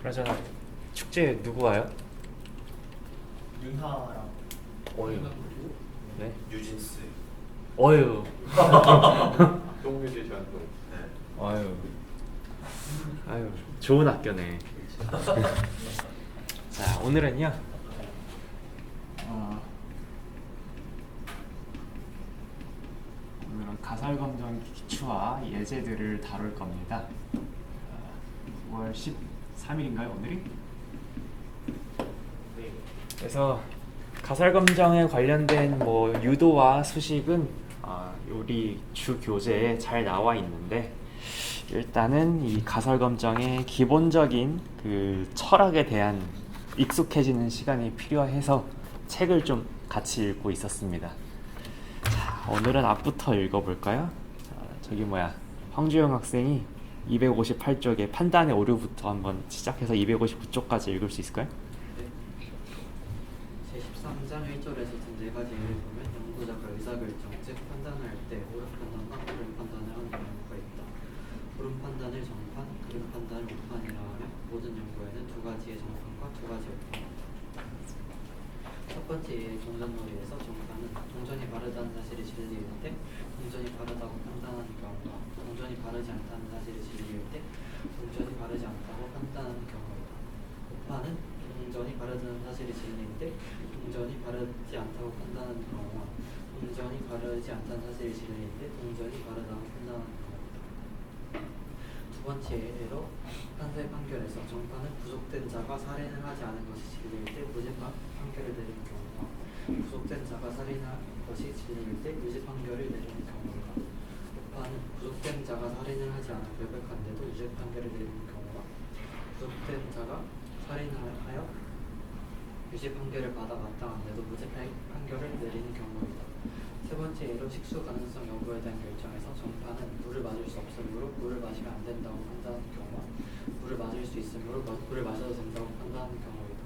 그러잖아. 축제 누구 와요? 윤하랑 어휴. 네? 뉴진스. 어휴. 똥뮤지 제안도. 네. 아유. 아유. 좋은 학교네. 자, 오늘은요. 오늘은 가설검정 기초와 예제들을 다룰 겁니다. 9월 13일인가요, 오늘이? 네. 그래서 가설검정에 관련된 뭐 유도와 수식은 우리 주 교재에 잘 나와 있는데, 일단은 이 가설검정의 기본적인 그 철학에 대한 익숙해지는 시간이 필요해서 책을 좀 같이 읽고 있었습니다. 자, 오늘은 앞부터 읽어볼까요? 저기 황주영 학생이 258쪽의 판단의 오류부터 한번 시작해서 259쪽까지 읽을 수 있을까요? 제13장 1절에서 든 4가지 예를 보면 연구자가 의사결정, 즉 판단할 때 옳은 판단과 바른 판단을 하는 연구가 있다. 옳은 판단을 정판, 그른 판단을 오판이라 하며 모든 연구에는 두 가지의 정판과 두 가지의 오판이 있다. 첫 번째 예의 동전놀이에서 정판은 동전이 바르다는 사실이 진리일 때 동전이 바르다고 판단하는 경우와 동전이 바르지 않다는 사실이 진리일 때 동전이 바르지 않다고 판단하는 경우이다. 오판은 동전이 바르다는 사실이 진리인데 동전이 바르지 않다고 판단하는 경우와 동전이 바르지 않다는 사실이 진리인데 동전이 바르다고 판단하는 경우이다. 두 번째 예로 판사의 판결에서 정판은 구속된 자가 살인을 하지 않은 것이 진리일 때 무죄 판결을 내리는 경우와 구속된 자가 살인한 것이 진리일 때 유죄 판결을 내리는 경우이다. 오판은 구속된 자가 살인을 하지 않아 결백한데도 유죄 판결을 내리는 경우와 구속된 자가 살인하여 유죄 판결을 받아 마땅한데도 무죄 판결을 내리는 경우이다. 세 번째 예로 식수 가능성 여부에 대한 결정에서 정판은 물을 마실 수 없으므로 물을 마시면 안 된다고 판단하는 경우와 물을 마실 수 있으므로 물을 마셔도 된다고 판단하는 경우이다.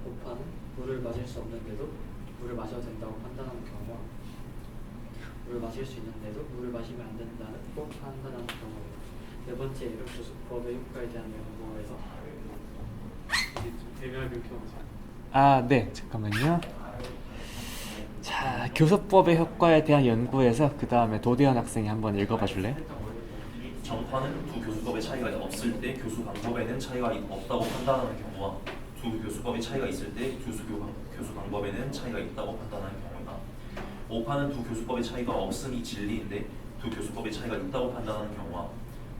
오판은 물을 마실 수 없는데도 물을 마셔도 된다고 판단하는 경우와 물을 마실 수 있는데도 물을 마시면 안 된다고 판단하는 경우이다. 네 번째 예로 교수법의 효과에 대한 연구에서 이제 좀 대명하게 켜보자. 네, 잠깐만요. 자, 교수법의 효과에 대한 연구에서 그 다음에 도대현 학생이 한번 읽어봐 줄래? 정판은 두 교수법의 차이가 없을 때 교수 방법에는 차이가 없다고 판단하는 경우와 두 교수법의 차이가 있을 때 교수 방법에는 차이가 있다고 판단하는 경우이다. 오판은 두 교수법의 차이가 없음이 진리인데 두 교수법의 차이가 있다고 판단하는 경우와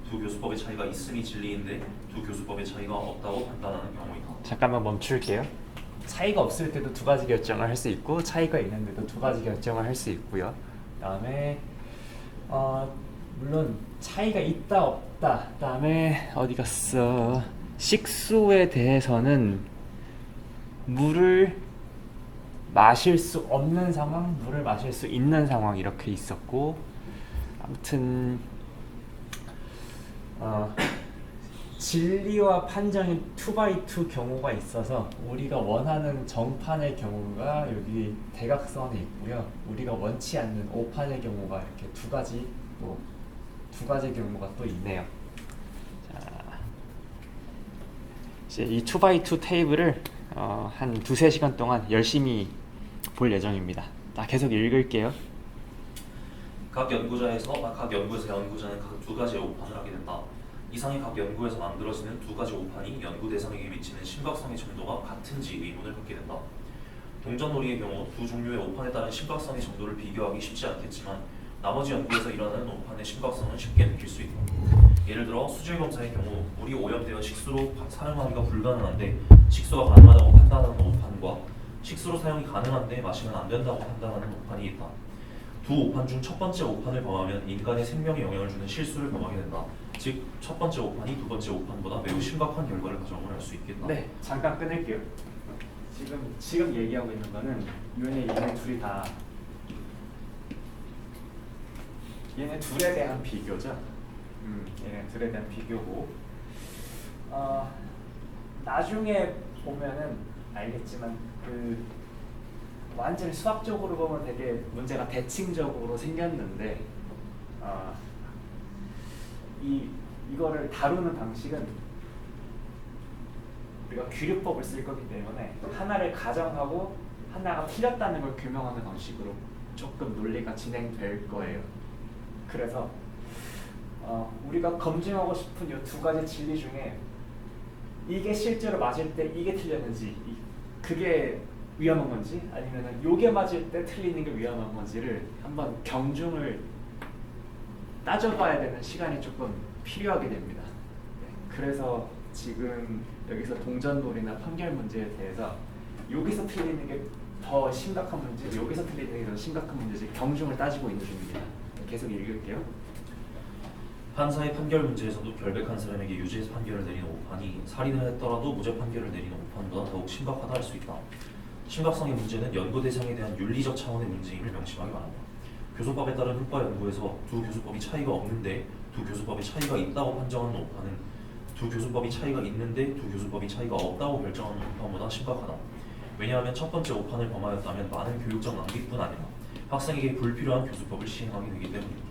두 교수법의 차이가 있음이 진리인데 두 교수법의 차이가 없다고 판단하는 경우이다. 잠깐만 멈출게요. 차이가 없을 때도 두 가지 결정을 할 수 있고 차이가 있는데도 두 가지 결정을 할 수 있고요. 그다음에 물론 차이가 있다 없다. 그다음에 어디 갔어? 식수에 대해서는 물을 마실 수 없는 상황, 물을 마실 수 있는 상황 이렇게 있었고, 아무튼 진리와 판정이 2x2 경우가 있어서 우리가 원하는 정판의 경우가 여기 대각선에 있고요. 우리가 원치 않는 오판의 경우가 이렇게 두 가지 경우가 또 있네요. 자, 이제 이 2x2 테이블을 한 2-3시간 동안 열심히 볼 예정입니다. 계속 읽을게요. 각 연구에서 연구자는 각 두 가지의 오판을 하게 된다. 이상의 각 연구에서 만들어지는 두 가지 오판이 연구 대상에게 미치는 심각성의 정도가 같은지 의문을 갖게 된다. 동전놀이의 경우 두 종류의 오판에 따른 심각성의 정도를 비교하기 쉽지 않겠지만 나머지 연구에서 일어나는 오판의 심각성은 쉽게 느낄 수 있다. 예를 들어 수질 검사의 경우 물이 오염되어 식수로 사용하기가 불가능한데 식수가 가능하다고 판단하는 오판과 식수로 사용이 가능한데 마시면 안 된다고 판단하는 오판이 있다. 두 오판 중 첫 번째 오판을 범하면 인간의 생명에 영향을 주는 실수를 범하게 된다. 즉, 첫 번째 오판이 두 번째 오판보다 매우 심각한 결과를 가져올 수 있겠다. 네, 잠깐 끊을게요. 지금 얘기하고 있는 거는 얘네 둘이 다 얘네 둘에 대한 비교죠. 얘네 둘에 대한 비교고, 나중에 보면은 알겠지만 완전히 수학적으로 보면 되게 문제가 대칭적으로 생겼는데 이거를 다루는 방식은 우리가 규律법을 쓸 거기 때문에 하나를 가정하고 하나가 틀렸다는 걸 규명하는 방식으로 조금 논리가 진행될 거예요. 그래서 우리가 검증하고 싶은 이 두 가지 진리 중에 이게 실제로 맞을 때 이게 틀렸는지 그게 위험한 건지 아니면은 요게 맞을 때 틀리는 게 위험한 건지를 한번 경중을 따져봐야 되는 시간이 조금 필요하게 됩니다. 네, 그래서 지금 여기서 동전놀이나 판결 문제에 대해서 여기서 틀리는 게 더 심각한 문제지 여기서 틀리는 게 더 심각한 문제지 경중을 따지고 있는 중입니다. 계속 읽을게요. 판사의 판결 문제에서도 결백한 사람에게 유죄 판결을 내리는 오판이 살인을 했더라도 무죄 판결을 내리는 오판보다 더욱 심각하다 할 수 있다. 심각성의 문제는 연구 대상에 대한 윤리적 차원의 문제임을 명심하기 바란다. 교수법에 따른 흑과 연구에서 두 교수법이 차이가 없는데 두 교수법이 차이가 있다고 판정하는 오판은 두 교수법이 차이가 있는데 두 교수법이 차이가 없다고 결정하는 오판보다 심각하다. 왜냐하면 첫 번째 오판을 범하였다면 많은 교육적 낭비뿐 아니라 학생에게 불필요한 교수법을 시행하게 되기 때문이다.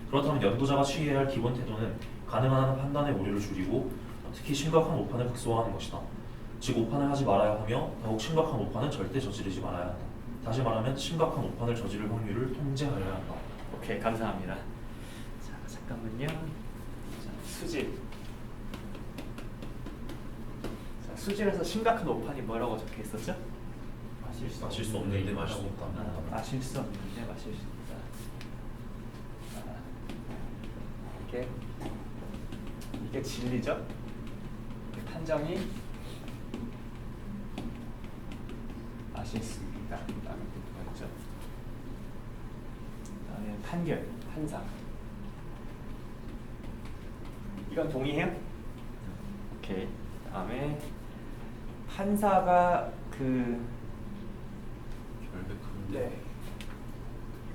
그렇다면 연구자가 취해야 할 기본 태도는 가능한 한 판단의 오류를 줄이고 특히 심각한 오판을 극소화하는 것이다. 즉 오판을 하지 말아야 하며 더욱 심각한 오판은 절대 저지르지 말아야 한다. 다시 말하면 심각한 오판을 저지를 확률을 통제하여야 한다. 오케이, 감사합니다. 자, 잠깐만요. 자, 수질. 자, 수질에서 심각한 오판이 뭐라고 적혀 있었죠? 마실 수 없는데 마실 수 없다. 마실 수 없는데 마실 수 있다. 이게 진리죠? 판정이 마실 수 있다. 라는 것이죠. 그다음에 판결, 판사. 이건 동의해요? 오케이. 다음에 판사가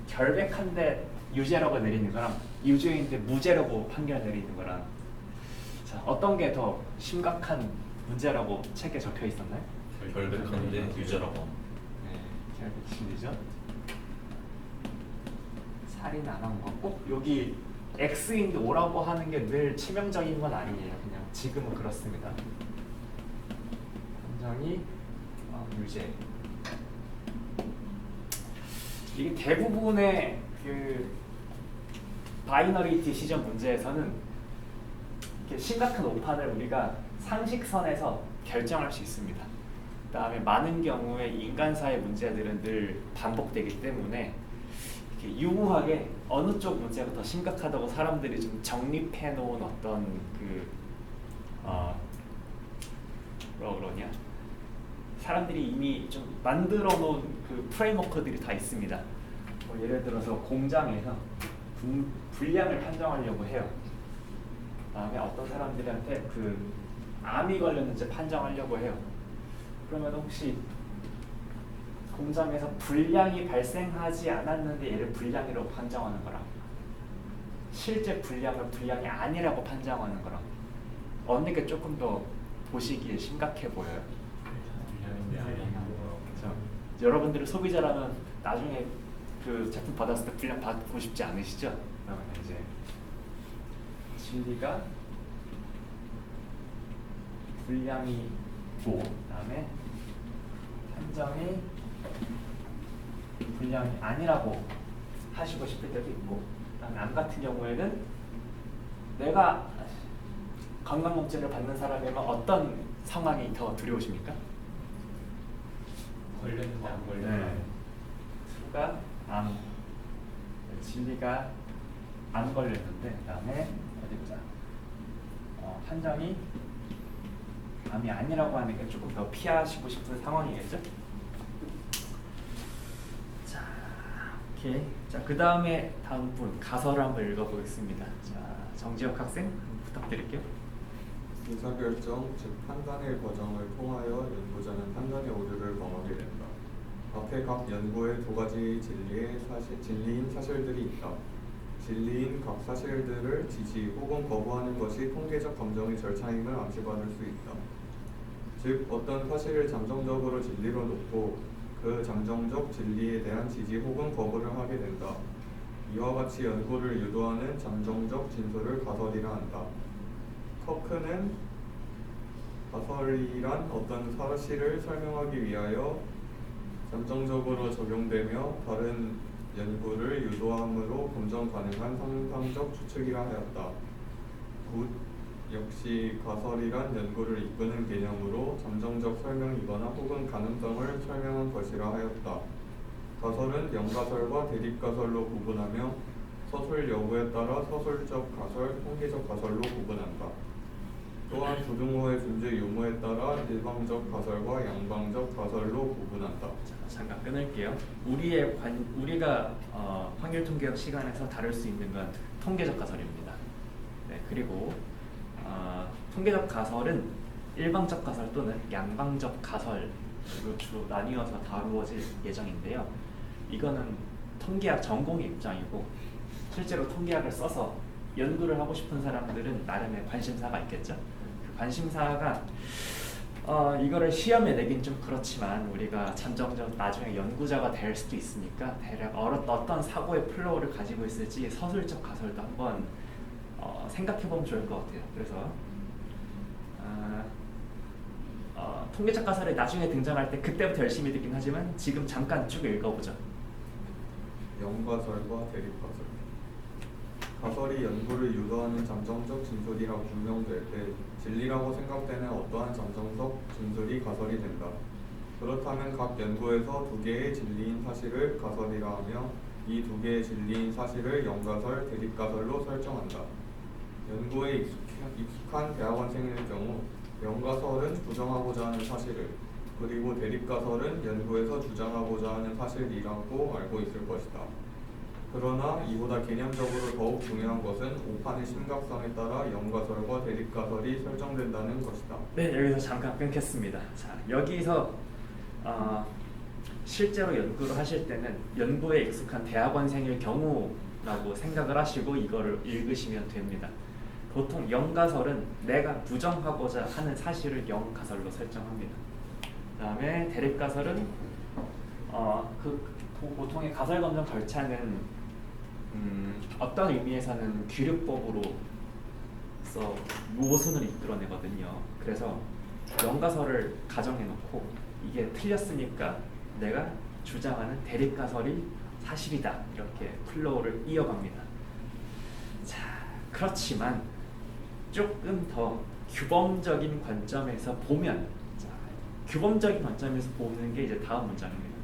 결백한데 유죄라고 내리는 거랑 유죄인데 무죄라고 판결 내리는 거랑 자, 어떤 게 더 심각한 문제라고 책에 적혀 있었나요? 결백한데 유죄라고. 네, 결백심이죠. 살인 안 한 거. 꼭 여기 X인데 O라고 하는 게 늘 치명적인 건 아니에요. 그냥 지금은 그렇습니다. 판정이 유죄. 이게 대부분의 바이너리 디시전 문제에서는 이렇게 심각한 오판을 우리가 상식선에서 결정할 수 있습니다. 그다음에 많은 경우에 인간사의 문제들은 늘 반복되기 때문에 이렇게 유무하게 어느 쪽 문제가 더 심각하다고 사람들이 좀 정립해 놓은 어떤 뭐라 그러냐? 사람들이 이미 좀 만들어 놓은 프레임워크들이 다 있습니다. 뭐 예를 들어서 공장에서 분량을 판정하려고 해요. 그다음에 어떤 사람들한테 암이 걸렸는지 판정하려고 해요. 그러면 혹시 공장에서 불량이 발생하지 않았는데 얘를 불량이라고 판정하는 거랑 실제 불량을 불량이 아니라고 판정하는 거랑 어느 게 조금 더 보시기에 심각해 보여요? 그렇죠? 여러분들은 소비자라면 나중에 제품 받았을 때 불량 받고 싶지 않으시죠? 그러면 이제 진리가 불량이 있고 그다음에 판정이 불량이 아니라고 하시고 싶을 때도 있고 그다음에 암 같은 경우에는 내가 건강검진을 받는 사람이면 어떤 상황이 더 두려우십니까? 걸렸는데 안 걸렸는데 네. 수가 암, 진리가 안 걸렸는데 그다음에 어디 보자. 판정이 암이 아니라고 하는 게 조금 더 피하시고 싶은 상황이겠죠? 자, 오케이. 자, 그 다음에 다음 분 가설을 한번 읽어보겠습니다. 자, 정지혁 학생 부탁드릴게요. 의사결정, 즉 판단의 과정을 통하여 연구자는 판단의 오류를 범하게 된다. 앞에 각 연구의 두 가지 진리인 사실들이 있다. 진리인 각 사실들을 지지 혹은 거부하는 것이 통계적 검정의 절차임을 암시받을 수 있다. 즉 어떤 사실을 잠정적으로 진리로 놓고 그 잠정적 진리에 대한 지지 혹은 거부를 하게 된다. 이와 같이 연구를 유도하는 잠정적 진술을 가설이라 한다. 커크는 가설이란 어떤 사실을 설명하기 위하여 잠정적으로 적용되며 다른 연구를 유도함으로 검증 가능한 상상적 추측이라 하였다. 굿 역시 가설이란 연구를 이끄는 개념으로 잠정적 설명이거나 혹은 가능성을 설명한 것이라 하였다. 가설은 영가설과 대립가설로 구분하며 서술 여부에 따라 서술적 가설, 통계적 가설로 구분한다. 또한 부등호의 존재 유무에 따라 일방적 가설과 양방적 가설로 구분한다. 잠깐 끊을게요. 우리가 확률 통계학 시간에서 다룰 수 있는 건 통계적 가설입니다. 네, 그리고 통계적 가설은 일방적 가설 또는 양방적 가설로 주로 나뉘어서 다루어질 예정인데요. 이거는 통계학 전공의 입장이고 실제로 통계학을 써서 연구를 하고 싶은 사람들은 나름의 관심사가 있겠죠. 그 관심사가 이거를 시험에 내긴 좀 그렇지만 우리가 잠정적 나중에 연구자가 될 수도 있으니까 대략 어떤 사고의 플로우를 가지고 있을지 서술적 가설도 한번 생각해보면 좋을 것 같아요. 그래서 통계적 가설이 나중에 등장할 때 그때부터 열심히 듣긴 하지만 지금 잠깐 쭉 읽어보죠. 영가설과 대립가설. 가설이 연구를 유도하는 잠정적 진술이라고 분명될 때 진리라고 생각되는 어떠한 잠정적 진술이 가설이 된다. 그렇다면 각 연구에서 두 개의 진리인 사실을 가설이라 하며 이 두 개의 진리인 사실을 영가설, 대립가설로 설정한다. 연구에 익숙한 대학원생일 경우 영가설은 부정하고자 하는 사실을 그리고 대립가설은 연구에서 주장하고자 하는 사실이라고 알고 있을 것이다. 그러나 이보다 개념적으로 더욱 중요한 것은 오판의 심각성에 따라 영가설과 대립가설이 설정된다는 것이다. 네, 여기서 잠깐 끊겠습니다. 자, 여기서 실제로 연구를 하실 때는 연구에 익숙한 대학원생일 경우라고 생각을 하시고 이거를 읽으시면 됩니다. 보통 영가설은 내가 부정하고자 하는 사실을 영가설로 설정합니다. 그다음에 대립가설은 보통의 가설 검정 절차는 어떤 의미에서는 규律법으로서 모순을 이끌어내거든요. 그래서 영가설을 가정해놓고 이게 틀렸으니까 내가 주장하는 대립가설이 사실이다 이렇게 플로우를 이어갑니다. 자, 그렇지만 조금 더 규범적인 관점에서 보면 규범적인 관점에서 보는 게 이제 다음 문장입니다.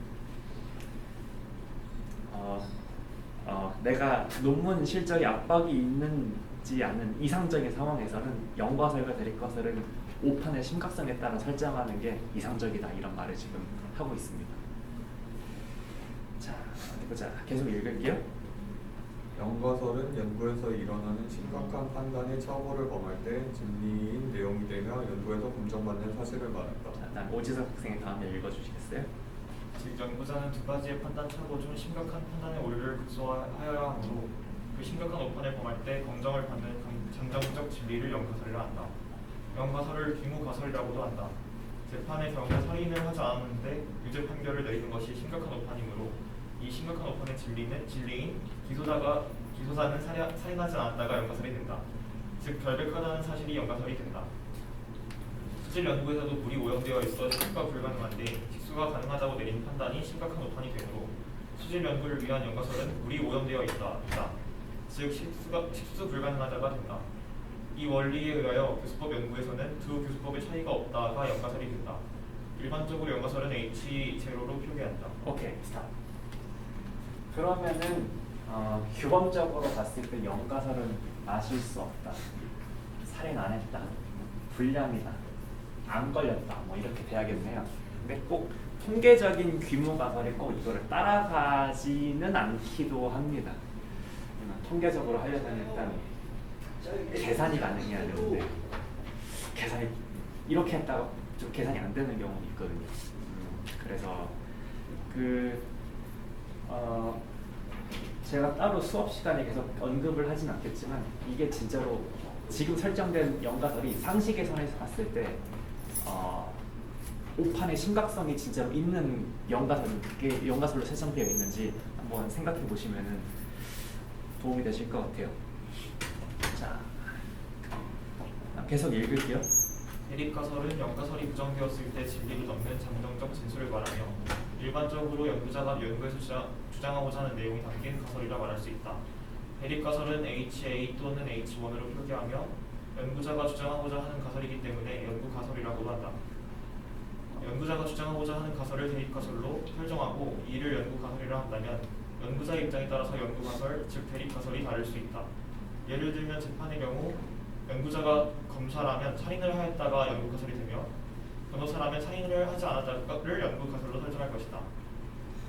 내가 논문 실적에 압박이 있는지 않은 이상적인 상황에서는 영가설과 대립가설은 오판의 심각성에 따라 설정하는 게 이상적이다 이런 말을 지금 하고 있습니다. 자, 어디 보자. 계속 읽을게요. 영가설은 연구에서 일어나는 심각한 판단의 착오를 범할 때 진리인 내용이 되며 연구에서 검증받는 사실을 말한다. 자, 난 오지석 학생의 다음에 읽어주시겠어요? 즉 연구자는 두 가지의 판단 착오 중 심각한 판단의 오류를 극소화하여야 하므로 그 심각한 오판을 범할 때 검정을 받는 잠정적 진리를 영가설이라 한다. 영가설을 귀무가설이라고도 한다. 재판의 경우 살인을 하지 않았는데 유죄 판결을 내리는 것이 심각한 오판이므로 이 심각한 오판의 진리인 기소자는 살인하지 않았다가 영가설이 된다. 즉 결백하다는 사실이 영가설이 된다. 수질 연구에서도 물이 오염되어 있어 식수가 불가능한데 식수가 가능하다고 내린 판단이 심각한 오판이 되므로 수질 연구를 위한 영가설은 물이 오염되어 있다. 즉 식수 불가능하다가 된다. 이 원리에 의하여 교수법 연구에서는 두 교수법의 차이가 없다가 영가설이 된다. 일반적으로 영가설은 H0로 표기한다. 오케이, 스탑. 그러면은 규범적으로 봤을 때 영가설은 마실 수 없다, 살인 안 했다, 불량이다, 안 걸렸다, 뭐 이렇게 돼야겠네요. 근데 꼭 통계적인 규모 가설이 꼭 이거를 따라가지는 않기도 합니다. 통계적으로 하려면 일단 계산이 가능해야 되는데 계산이 이렇게 했다가 좀 계산이 안 되는 경우도 있거든요. 그래서 제가 따로 수업 시간에 계속 언급을 하진 않겠지만 이게 진짜로 지금 설정된 영가설이 상식에선에서 봤을 때 오판의 심각성이 진짜로 있는 그게 영가설로 설정되어 있는지 한번 생각해 보시면은 도움이 되실 것 같아요. 자, 계속 읽을게요. 대립가설은 연가설이 부정되었을 때 진리를 넘는 잠정적 진술을 말하며 일반적으로 연구자가 연구에서 주장하고자 하는 내용이 담긴 가설이라 말할 수 있다. 대립가설은 HA 또는 H1으로 표기하며 연구자가 주장하고자 하는 가설이기 때문에 연구가설이라고도 한다. 연구자가 주장하고자 하는 가설을 대립가설로 설정하고 이를 연구가설이라 한다면 연구자의 입장에 따라서 연구가설, 즉 대립가설이 다를 수 있다. 예를 들면 재판의 경우 연구자가 검사라면 살인을 하였다가 연구가설이 되며 변호사라면 살인을 하지 않았다를 연구가설로 설정할 것이다.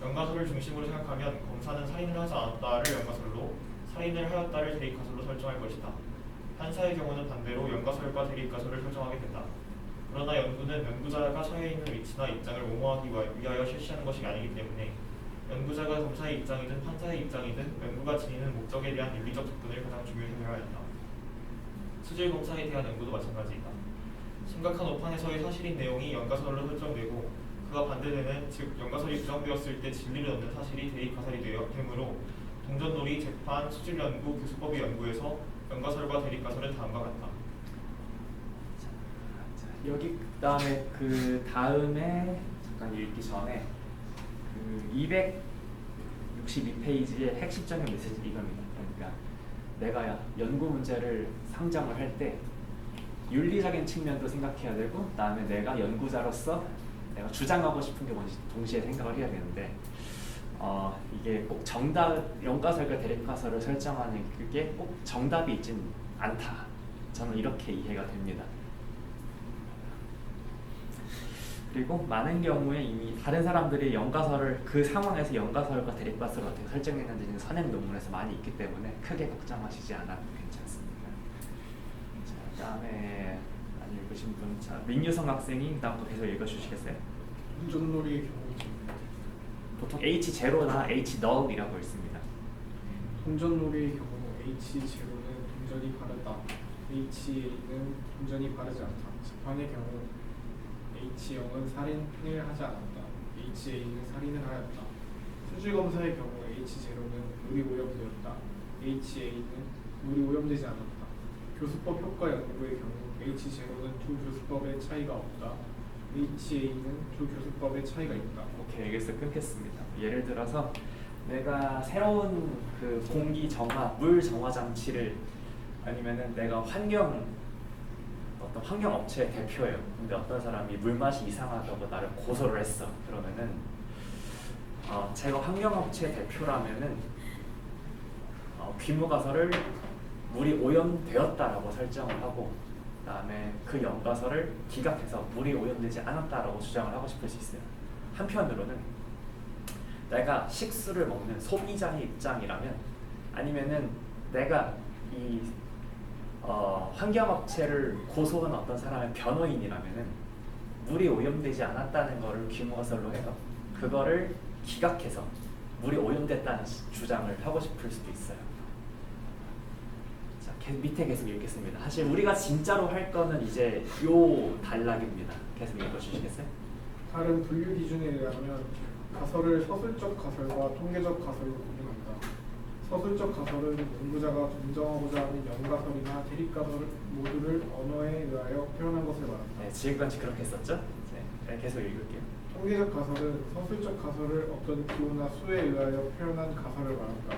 연가설을 중심으로 생각하면 검사는 살인을 하지 않았다를 연가설로, 살인을 하였다를 대립가설로 설정할 것이다. 판사의 경우는 반대로 연가설과 대립가설을 설정하게 된다. 그러나 연구는 연구자가 처해 있는 위치나 입장을 옹호하기 위하여 실시하는 것이 아니기 때문에 연구자가 검사의 입장이든 판사의 입장이든 연구가 지니는 목적에 대한 윤리적 접근을 가장 중요히 생각해야 한다. 수질 검사에 대한 연구도 마찬가지이다. 심각한 오판에서의 사실인 내용이 연가설로 설정되고 그가 반대되는, 즉 연가설이 부정되었을 때 진리를 얻는 사실이 대립가설이 되므로 동전놀이, 재판, 수질연구, 교수법의 연구에서 연가설과 대립가설은 다음과 같다. 여기 그다음에 그 다음에 잠깐 읽기 전에 그 262페이지의 핵심적인 메시지 이겁니다. 그러니까 내가 연구 문제를 상정을 할 때 윤리적인 측면도 생각해야 되고, 그다음에 내가 연구자로서 내가 주장하고 싶은 게 뭔지 동시에 생각을 해야 되는데, 이게 꼭 정답, 연가설과 대립가설을 설정하는 그게 꼭 정답이 있진 않다. 저는 이렇게 이해가 됩니다. 그리고 많은 경우에 이미 다른 사람들이 연가설을 그 상황에서 연가설과 대립가설을 어떻게 설정했는지는 선행 논문에서 많이 있기 때문에 크게 걱정하시지 않아도 괜찮습니다. 자, 그다음에 안 읽으신 분, 자 민유성 학생이 다음 거 계속 읽어주시겠어요? 동전놀이의 경우 보통 H0나 H null이라고 있습니다. 동전놀이의 경우 H0는 동전이 바르다, H1는 동전이 바르지 않다. 재판의 경우 H0은 살인을 하지 않았다, HA는 살인을 하였다. 수질검사의 경우 H0는 물이 오염되었다, HA는 물이 오염되지 않았다. 교수법 효과 연구의 경우 H0는 두 교수법의 차이가 없다, HA는 두 교수법의 차이가 있다. 오케이, 여기서 끊겠습니다. 예를 들어서 내가 새로운 그 공기 정화, 물 정화 장치를, 아니면은 내가 어떤 환경 업체의 대표예요. 근데 어떤 사람이 물 맛이 이상하다고 나를 고소를 했어. 그러면은 제가 환경 업체 대표라면은 귀무가설을 물이 오염되었다라고 설정을 하고, 그다음에 그 연가설을 기각해서 물이 오염되지 않았다라고 주장을 하고 싶을 수 있어요. 한편으로는 내가 식수를 먹는 소비자의 입장이라면, 아니면은 내가 이 환경업체를 고소한 어떤 사람의 변호인이라면은 물이 오염되지 않았다는 거를 귀무가설로 해서 그거를 기각해서 물이 오염됐다는 주장을 하고 싶을 수도 있어요. 자, 밑에 계속 읽겠습니다. 사실 우리가 진짜로 할 거는 이제 요 단락입니다. 계속 읽어주시겠어요? 다른 분류 기준에 의하면 가설을 서술적 가설과 통계적 가설로 구분한다. 서술적 가설은 연구자가 검정하고자 하는 연가설이나 대립가설 모두를 언어에 의하여 표현한 것을 말한다. 네, 지금까지 그렇게 했었죠? 네, 계속 읽을게요. 통계적 가설은 서술적 가설을 어떤 기호나 수에 의하여 표현한 가설을 말한다.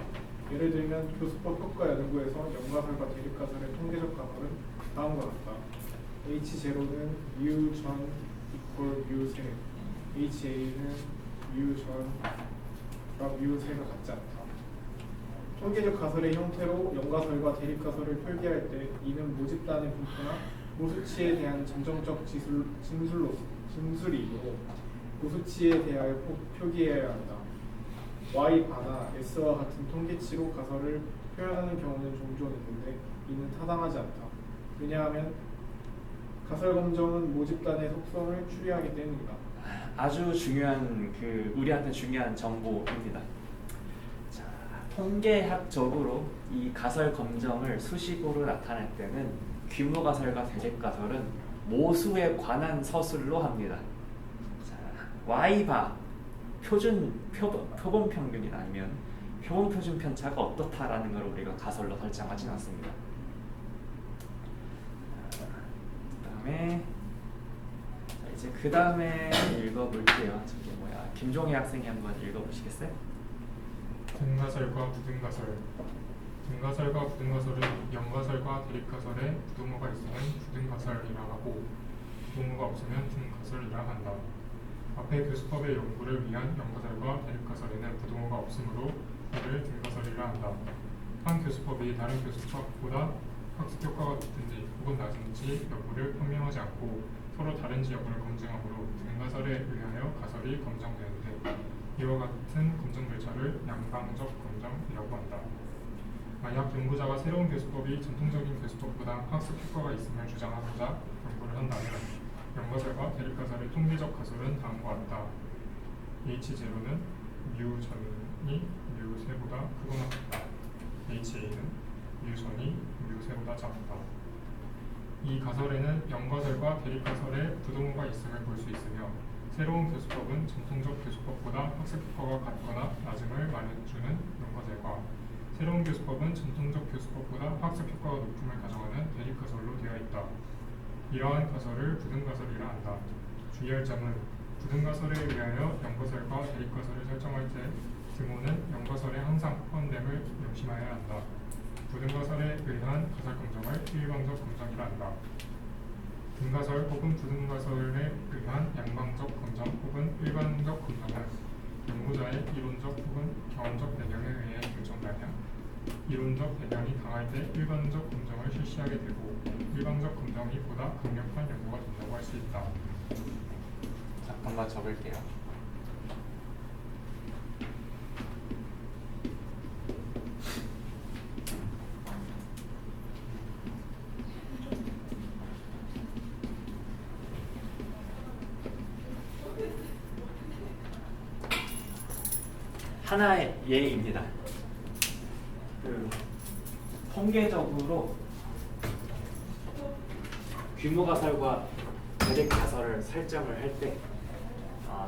예를 들면 교수법 효과 연구에서 연가설과 대립가설의 통계적 가설은 다음과 같다. H0는 μ 전 μ 세, HA는 μ 전과 μ세가 같지 않다. 통계적 가설의 형태로 연가설과 대립가설을 표기할 때 이는 모집단의 분포나 모수치에 대한 잠정적 진술이므로 모수치에 대하여 표기해야 한다. Y바나 S와 같은 통계치로 가설을 표현하는 경우는 종종 있는데 이는 타당하지 않다. 왜냐하면 가설 검정은 모집단의 속성을 추리하기 때문이다. 아주 중요한 우리한테 중요한 정보입니다. 자, 통계학적으로 이 가설 검정을 수식으로 나타낼 때는 귀무가설과 대립가설은 모수에 관한 서술로 합니다. 자, Y바 표본 평균이나 아니면 표본 표준 편차가 어떻다라는 걸 우리가 가설로 설정하진 않습니다. 그다음에 그 다음에 읽어볼게요. 저게 뭐야? 김종희 학생이 한번 읽어보시겠어요? 등가설과 부등가설. 등가설과 부등가설은 연가설과 대립가설에 부동어가 있으면 부등가설이라 하고 부동어가 없으면 등가설이라 한다. 앞에 교수법의 연구를 위한 연가설과 대립가설에는 부동어가 없으므로 이를 등가설이라 한다. 한 교수법이 다른 교수법보다 학습 효과가 높은지 혹은 낮은지 여부를 판명하지 않고 서로 다른지 여부를 검증하므로 등가설에 의하여 가설이 검정되는데 이와 같은 검정 절차를 양방적 검정이라고 한다. 만약 연구자가 새로운 교수법이 전통적인 교수법보다 학습 효과가 있음을 주장하고자 연구를 한다면 연가설과 대립가설의 통계적 가설은 다음과 같다. H0는 뮤전이 뮤세보다 크거나 같다. HA는 뮤선이 뮤세보다 작다. 이 가설에는 연가설과 대립가설의 부동어가 있음을 볼 수 있으며 새로운 교수법은 전통적 교수법보다 학습 효과가 같거나 낮음을 말해주는 연가설과 새로운 교수법은 전통적 교수법보다 학습 효과가 높음을 가정하는 대립가설로 되어 있다. 이러한 가설을 부등가설이라 한다. 주의할 점은 부등가설에 의하여 연가설과 대립가설을 설정할 때 등호는 연가설에 항상 포함됨을 명심하여야 한다. 부등가설에 의한 가설 검정을 일방적 검정이라 한다. 등가설 혹은 부등가설에 의한 양방적 검정 혹은 일반적 검정은 연구자의 이론적 혹은 경험적 배경에 의해 결정되며 이론적 배경이 강할 때 일반적 검정을 실시하게 되고 일방적 검정이 보다 강력한 연구가 된다고 할 수 있다. 잠깐만 적을게요. 하나의 예입니다. 그 통계적으로 규모 가설과 대립 가설을 설정을 할 때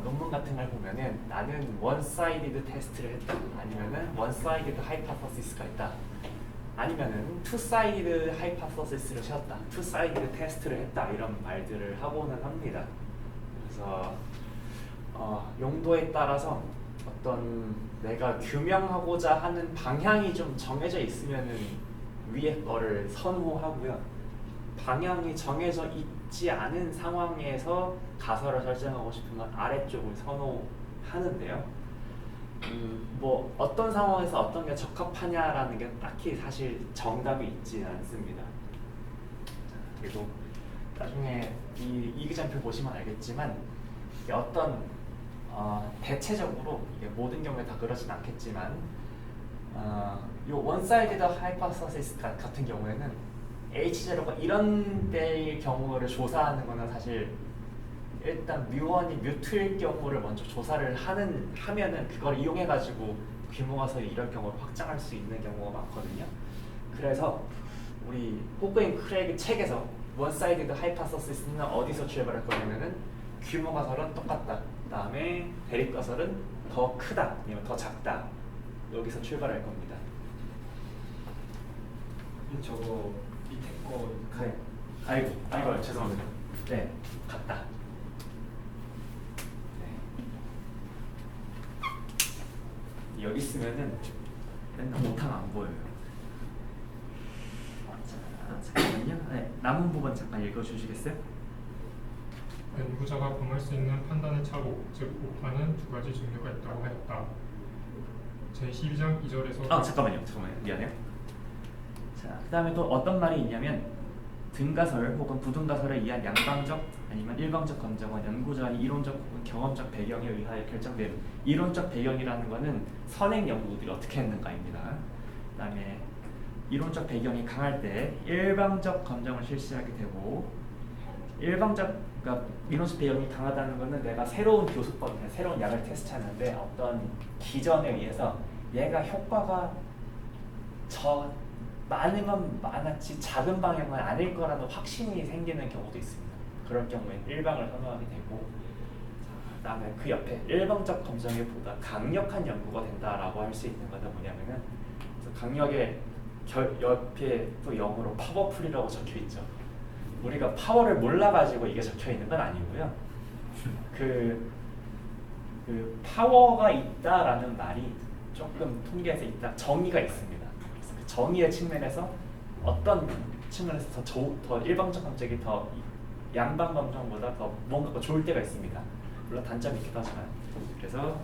논문 같은 걸 보면은 나는 원사이디드 테스트를 했다, 아니면은 원사이디드 하이파서시스가 있다, 아니면은 투사이디드 하이파서시스를 세웠다, 투사이디드 테스트를 했다, 이런 말들을 하고는 합니다. 그래서 용도에 따라서 어떤 내가 규명하고자 하는 방향이 좀 정해져 있으면은 위에 거를 선호하고요. 방향이 정해져 있지 않은 상황에서 가설을 설정하고 싶은 건 아래쪽을 선호하는데요. 뭐 어떤 상황에서 어떤 게 적합하냐라는 게 딱히 사실 정답이 있지는 않습니다. 그리고 나중에 이 이기장표 보시면 알겠지만 어떤 대체적으로 이게 모든 경우에 다 그러진 않겠지만 요 원사이디드 하이파서시스 같은 경우에는 H0가 이런 데의 경우를 조사하는 거는 사실 일단 뮤1이 뮤2일 경우를 먼저 조사를 하면은 그걸 이용해 가지고 규모가서 이럴 경우를 확장할 수 있는 경우가 많거든요. 그래서 우리 호그인 크레이그 책에서 원사이디드 하이파서시스는 어디서 출발할 거냐면은 규모 가설은 똑같다, 그 다음에 대립 가설은 더 크다 아니면 더 작다, 여기서 출발할 겁니다. 저거 밑에 거 네. 아이고 죄송합니다. 네, 같다. 네. 여기 있으면은 맨날 못하면 안 보여요. 잠깐만요. 네, 남은 부분 잠깐 읽어주시겠어요? 연구자가 범할 수 있는 판단의 착오, 즉 오판은 두 가지 종류가 있다고 하였다. 제12장 2절에서 잠깐만요. 미안해요. 자, 그 다음에 또 어떤 말이 있냐면 등가설 혹은 부등가설에 의한 양방적 아니면 일방적 검정은 연구자의 이론적 혹은 경험적 배경에 의하여 결정됨. 이론적 배경이라는 것은 선행 연구들이 어떻게 했는가입니다. 그 다음에 이론적 배경이 강할 때 일방적 검정을 실시하게 되고, 그러니까 이론적 배경이 강하다는 것은 내가 새로운 교수법, 새로운 약을 테스트하는데 어떤 기전에 의해서 얘가 효과가 많으면 많았지 작은 방향은 아닐 거라는 확신이 생기는 경우도 있습니다. 그럴 경우엔 일방을 선호하게 되고, 그 다음에 그 옆에 일방적 검정에 보다 강력한 연구가 된다라고 할 수 있는 것은 뭐냐면은, 그래서 강력의 옆에 또 영어로 파워풀이라고 적혀 있죠. 우리가 파워를 몰라가지고 이게 적혀 있는 건 아니고요. 그 파워가 있다라는 말이 조금 통계에서 있다 정의가 있습니다. 그래서 그 정의의 측면에서 어떤 측면에서 더 일방적 감정이 더 양방 감정보다 더 뭔가가 좋을 때가 있습니다. 물론 단점이 있기도 하지만. 그래서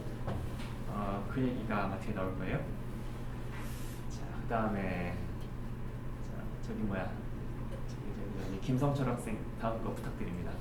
그 얘기가 아마 뒤에 나올 거예요. 자, 그다음에 저기 뭐야? 저기 김성철 학생 다음 거 부탁드립니다.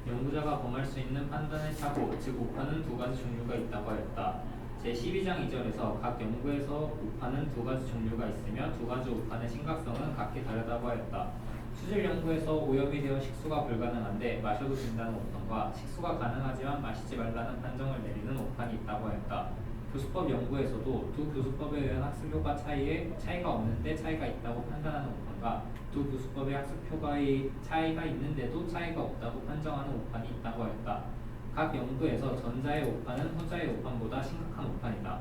연구자가 범할 수 있는 판단의 착오, 즉 오판은 두 가지 종류가 있다고 하였다. 제12장 2절에서 각 연구에서 오판은 두 가지 종류가 있으며 두 가지 오판의 심각성은 각기 다르다고 하였다. 수질 연구에서 오염이 되어 식수가 불가능한데 마셔도 된다는 오판과 식수가 가능하지만 마시지 말라는 판정을 내리는 오판이 있다고 하였다. 교수법 연구에서도 두 교수법에 의한 학습 효과 차이에 차이가 없는데 차이가 있다고 판단하는 오판과 두 교수법의 학습 효과의 차이가 있는데도 차이가 없다고 판정하는 오판이 있다고 하였다. 각 연구에서 전자의 오판은 후자의 오판보다 심각한 오판이다.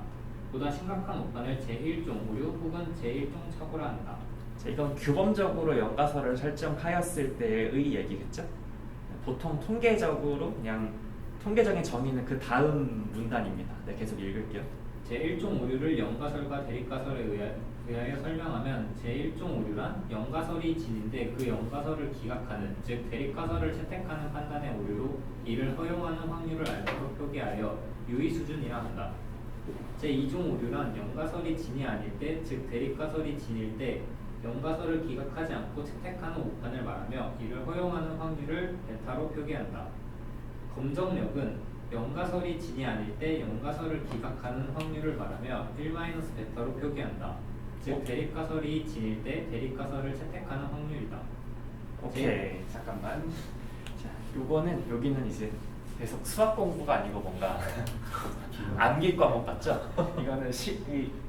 보다 심각한 오판을 제1종 오류 혹은 제1종 착오라 한다. 자, 이건 규범적으로 연가설을 설정하였을 때의 얘기겠죠? 보통 통계적으로 그냥 통계적인 정의는 그 다음 문단입니다. 네, 계속 읽을게요. 제1종 오류를 연가설과 대립가설에 의하여 설명하면 제1종 오류란 연가설이 진인데 그 연가설을 기각하는, 즉 대립가설을 채택하는 판단의 오류로 이를 허용하는 확률을 알고로 표기하여 유의 수준이라 한다. 제2종 오류란 연가설이 진이 아닐 때, 즉 대립가설이 진일 때 연가설을 기각하지 않고 채택하는 오판을 말하며 이를 허용하는 확률을 베타로 표기한다. 검정력은 연가설이 진이 아닐 때 연가설을 기각하는 확률을 말하며 1-베타로 표기한다. 즉 대립가설이 진일 때 대립가설을 채택하는 확률이다. 오케이, 잠깐만. 자, 요거는 여기는 이제 계속 수학 공부가 아니고 뭔가 암기 과목 같죠? 이거는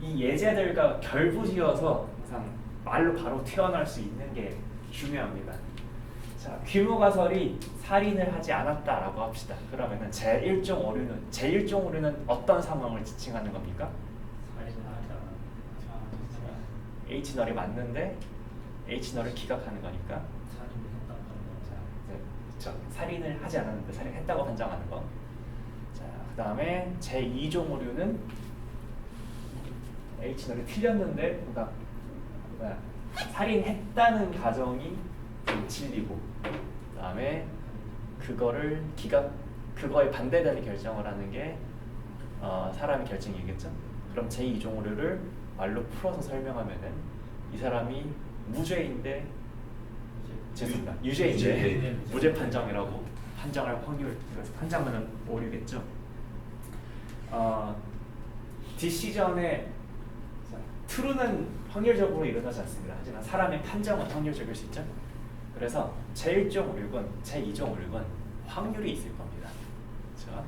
이 예제들과 결부지어서 항상 말로 바로 튀어나올 수 있는 게 중요합니다. 자, 규모가설이 살인을 하지 않았다라고 합시다. 그러면은 제1종 오류는 어떤 상황을 지칭하는 겁니까? 살인을 하지 않았다. H널이 맞는데 H널을 기각하는 거니까. 살인을 했다는 거. 자, 그렇죠. 살인을 하지 않았는데 살인했다고 판정하는 거. 자, 그다음에 제2종 오류는 H널이 틀렸는데, 그러니까 살인했다는 가정이 진리고, 그다음에 그거에 반대되는 결정을 하는 게 사람의 결정이겠죠. 그럼 제2종 오류를 말로 풀어서 설명하면은 이 사람이 무죄인데 죄송합니다. 유죄인데 무죄 판정이라고 판정할 확률, 그래서 판정하는 오류겠죠. 디시전에 트루는 확률적으로 일어나지 않습니다. 하지만 사람의 판정은 확률적일 수 있죠. 그래서 제1종 오류건 제2종 오류건 확률이 있을 겁니다. 그렇죠?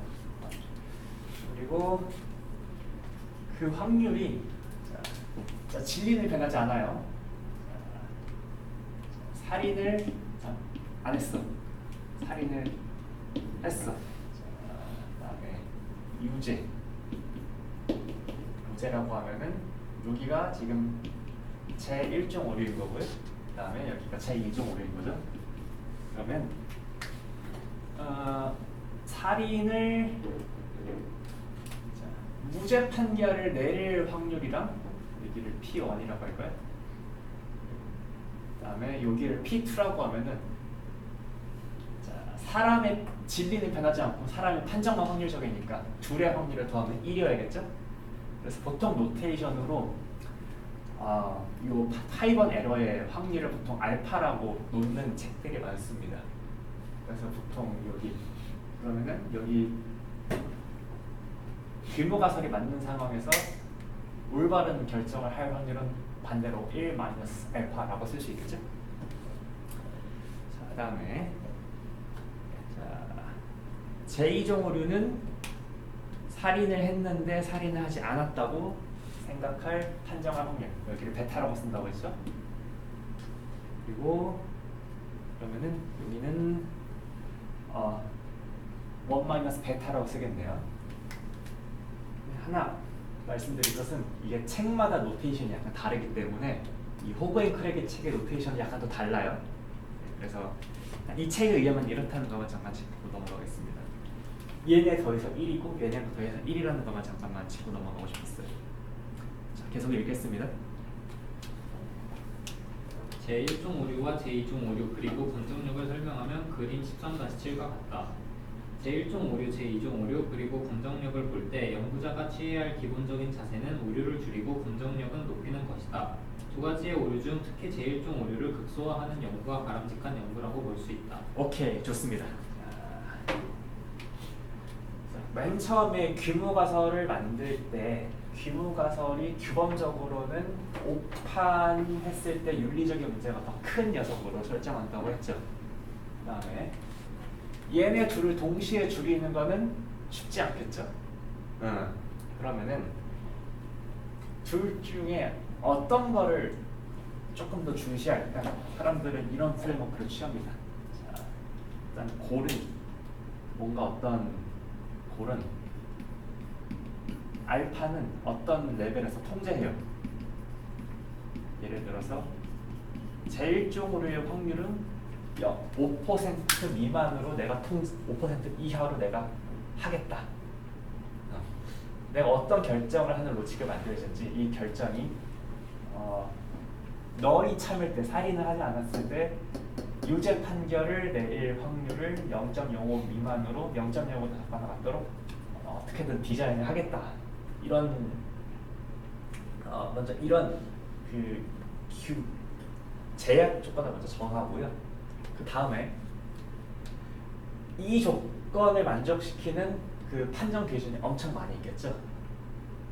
그리고 그 확률이 자, 진리는 변하지 않아요. 자, 살인을 안 했어. 살인을 했어. 그다음에 유죄라고 하면은 여기가 지금 제1종 오류인 거고요. 그다음에 여기가 제2종 오류인 거죠. 그러면 살인을 무죄 판결을 내릴 확률이랑 여기를 P1이라고 할까요? 그다음에 여기를 P2라고 하면은 사람의 진리는 변하지 않고 사람의 판정만 확률적이니까 둘의 확률을 더하면 1이어야겠죠? 그래서 보통 노테이션으로 이 파이번 에러의 확률을 보통 알파라고 놓는 책들이 많습니다. 그래서 보통 그러면은 여기 규모가설이 맞는 상황에서 올바른 결정을 할 확률은 반대로 1-알파라고 쓸 수 있겠죠? 자, 그다음에 제2종 오류는 살인을 했는데 살인을 하지 않았다고 생각할 판정할 확률, 여기를 베타라고 쓴다고 했죠. 그리고 그러면은 여기는 1-베타라고 쓰겠네요. 하나 말씀드릴 것은 이게 책마다 노테이션이 약간 다르기 때문에 이 호거 앤 크랙의 책의 노테이션이 약간 더 달라요. 그래서 이 책에 의하면 이렇다는 것만 잠깐 짚고 넘어가겠습니다. 얘네 더해서 1이고 얘네가 더해서 1이라는 것만 잠깐만 짚고 넘어가고 싶었어요. 자, 계속 읽겠습니다. 제1종 오류와 제2종 오류 그리고 검정력을 설명하면 그림 13-7과 같다. 제1종 오류, 제2종 오류 그리고 검정력을 볼 때 연구자가 취해야 할 기본적인 자세는 오류를 줄이고 검정력은 높이는 것이다. 두 가지의 오류 중 특히 제1종 오류를 극소화하는 연구가 바람직한 연구라고 볼 수 있다. 오케이, 좋습니다. 자, 맨 처음에 규모가설을 만들 때 규모가설이 규범적으로는 5판 했을 때 윤리적인 문제가 더 큰 녀석으로 설정한다고 했죠. 그 다음에 얘네 둘을 동시에 줄이는 거는 쉽지 않겠죠. 그러면은 둘 중에 어떤 거를 조금 더 중시할까? 사람들은 이런 프레임워크를 취합니다. 자, 일단 골은 뭔가 어떤 골은 알파는 어떤 레벨에서 통제해요. 예를 들어서 제1종 오류의 확률은 5% 미만으로 내가 5% 이하로 내가 하겠다. 내가 어떤 결정을 하는 로직을 만들어야지 이 결정이 널이 참을 때, 살인을 하지 않았을 때 유죄 판결을 내릴 확률을 0.05 미만으로 0.05로 바꿔나가도록 어떻게든 디자인을 하겠다. 이런 먼저 이런 제약 조건을 먼저 정하고요. 그 다음에 이 조건을 만족시키는 그 판정 기준이 엄청 많이 있겠죠.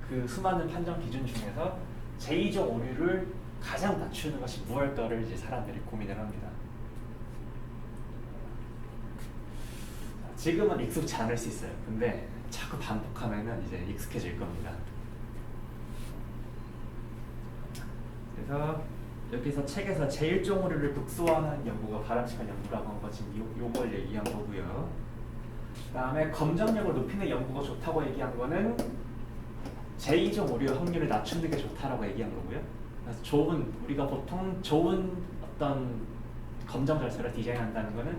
그 수많은 판정 기준 중에서 제2종 오류를 가장 낮추는 것이 무엇일까를 이제 사람들이 고민을 합니다. 지금은 익숙치 않을 수 있어요. 근데 자꾸 반복하면은 이제 익숙해질 겁니다. 그래서 여기서 책에서 제1종 오류를 극소화하는 연구가 바람직한 연구라고 한 거 지금 요걸 얘기한 거고요. 그 다음에 검정력을 높이는 연구가 좋다고 얘기한 거는 제2종 오류 확률을 낮추는 게 좋다라고 얘기한 거고요. 그래서 우리가 보통 좋은 어떤 검정 절차를 디자인한다는 거는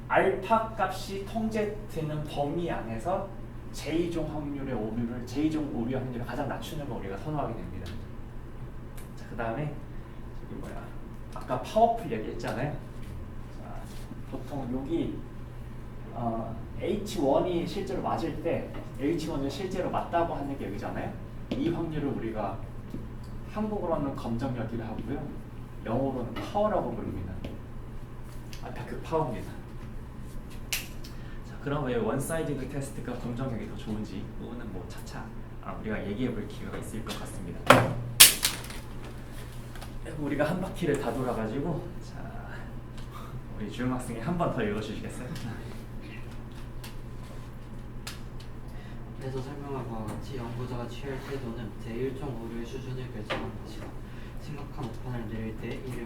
알파 값이 통제되는 범위 안에서 제2종 오류 확률을 가장 낮추는 걸 우리가 선호하게 됩니다. 자, 그 다음에 아까 파워풀 얘기했잖아요. 자, 보통 여기 H1이 실제로 맞을 때 H1은 실제로 맞다고 하는 게 여기잖아요. 이 확률을 우리가 한국어로는 검정력이라 하고요. 영어로는 파워라고 부릅니다. 아까 그 파워입니다. 자, 그럼 왜 원사이드 테스트가 검정력이 더 좋은지 그거는 뭐 차차 우리가 얘기해볼 기회가 있을 것 같습니다. 우리가 한 바퀴를 다 돌아가지고 자, 우리 주영 학생이 한 번 더 읽어주시겠어요? 그래서 설명한 바와 같이 연구자가 취할 태도는 제1종 오류의 수준을 결정하는 것이다. 심각한 오판을 내릴 때 이를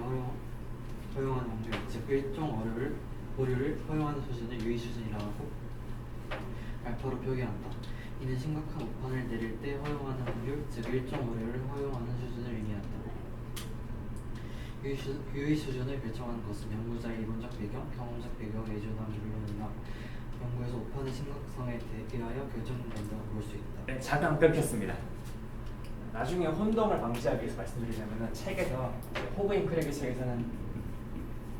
허용하는 확률, 즉 1종 오류를 허용하는 수준을 유의 수준이라고 알파로 표기한다. 이는 심각한 오판을 내릴 때 허용하는 확률, 즉 1종 오류를 허용하는 수준을 의미한다. 유의 수준을 결정하는 것은 연구자의 이론적 배경, 경험적 배경에 의존한 물론이나 연구에서 오판의 심각성에 대하여 결정된다고 볼 수 있다. 네, 잠깐 끊겠습니다. 나중에 혼동을 방지하기 위해서 말씀드리자면 책에서 호그인 크랙의 책에서는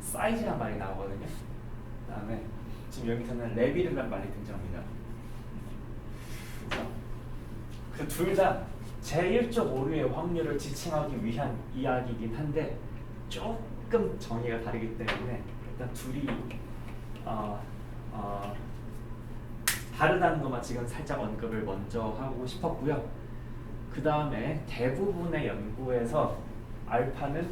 사이즈란 말이 나오거든요. 그 다음에 지금 여기서는 레빌이란 말이 등장합니다. 그 둘 다 제1종 오류의 확률을 지칭하기 위한 이야기이긴 한데 조금 정의가 다르기 때문에 일단 둘이 다르다는 것만 지금 살짝 언급을 먼저 하고 싶었고요. 그 다음에 대부분의 연구에서 알파는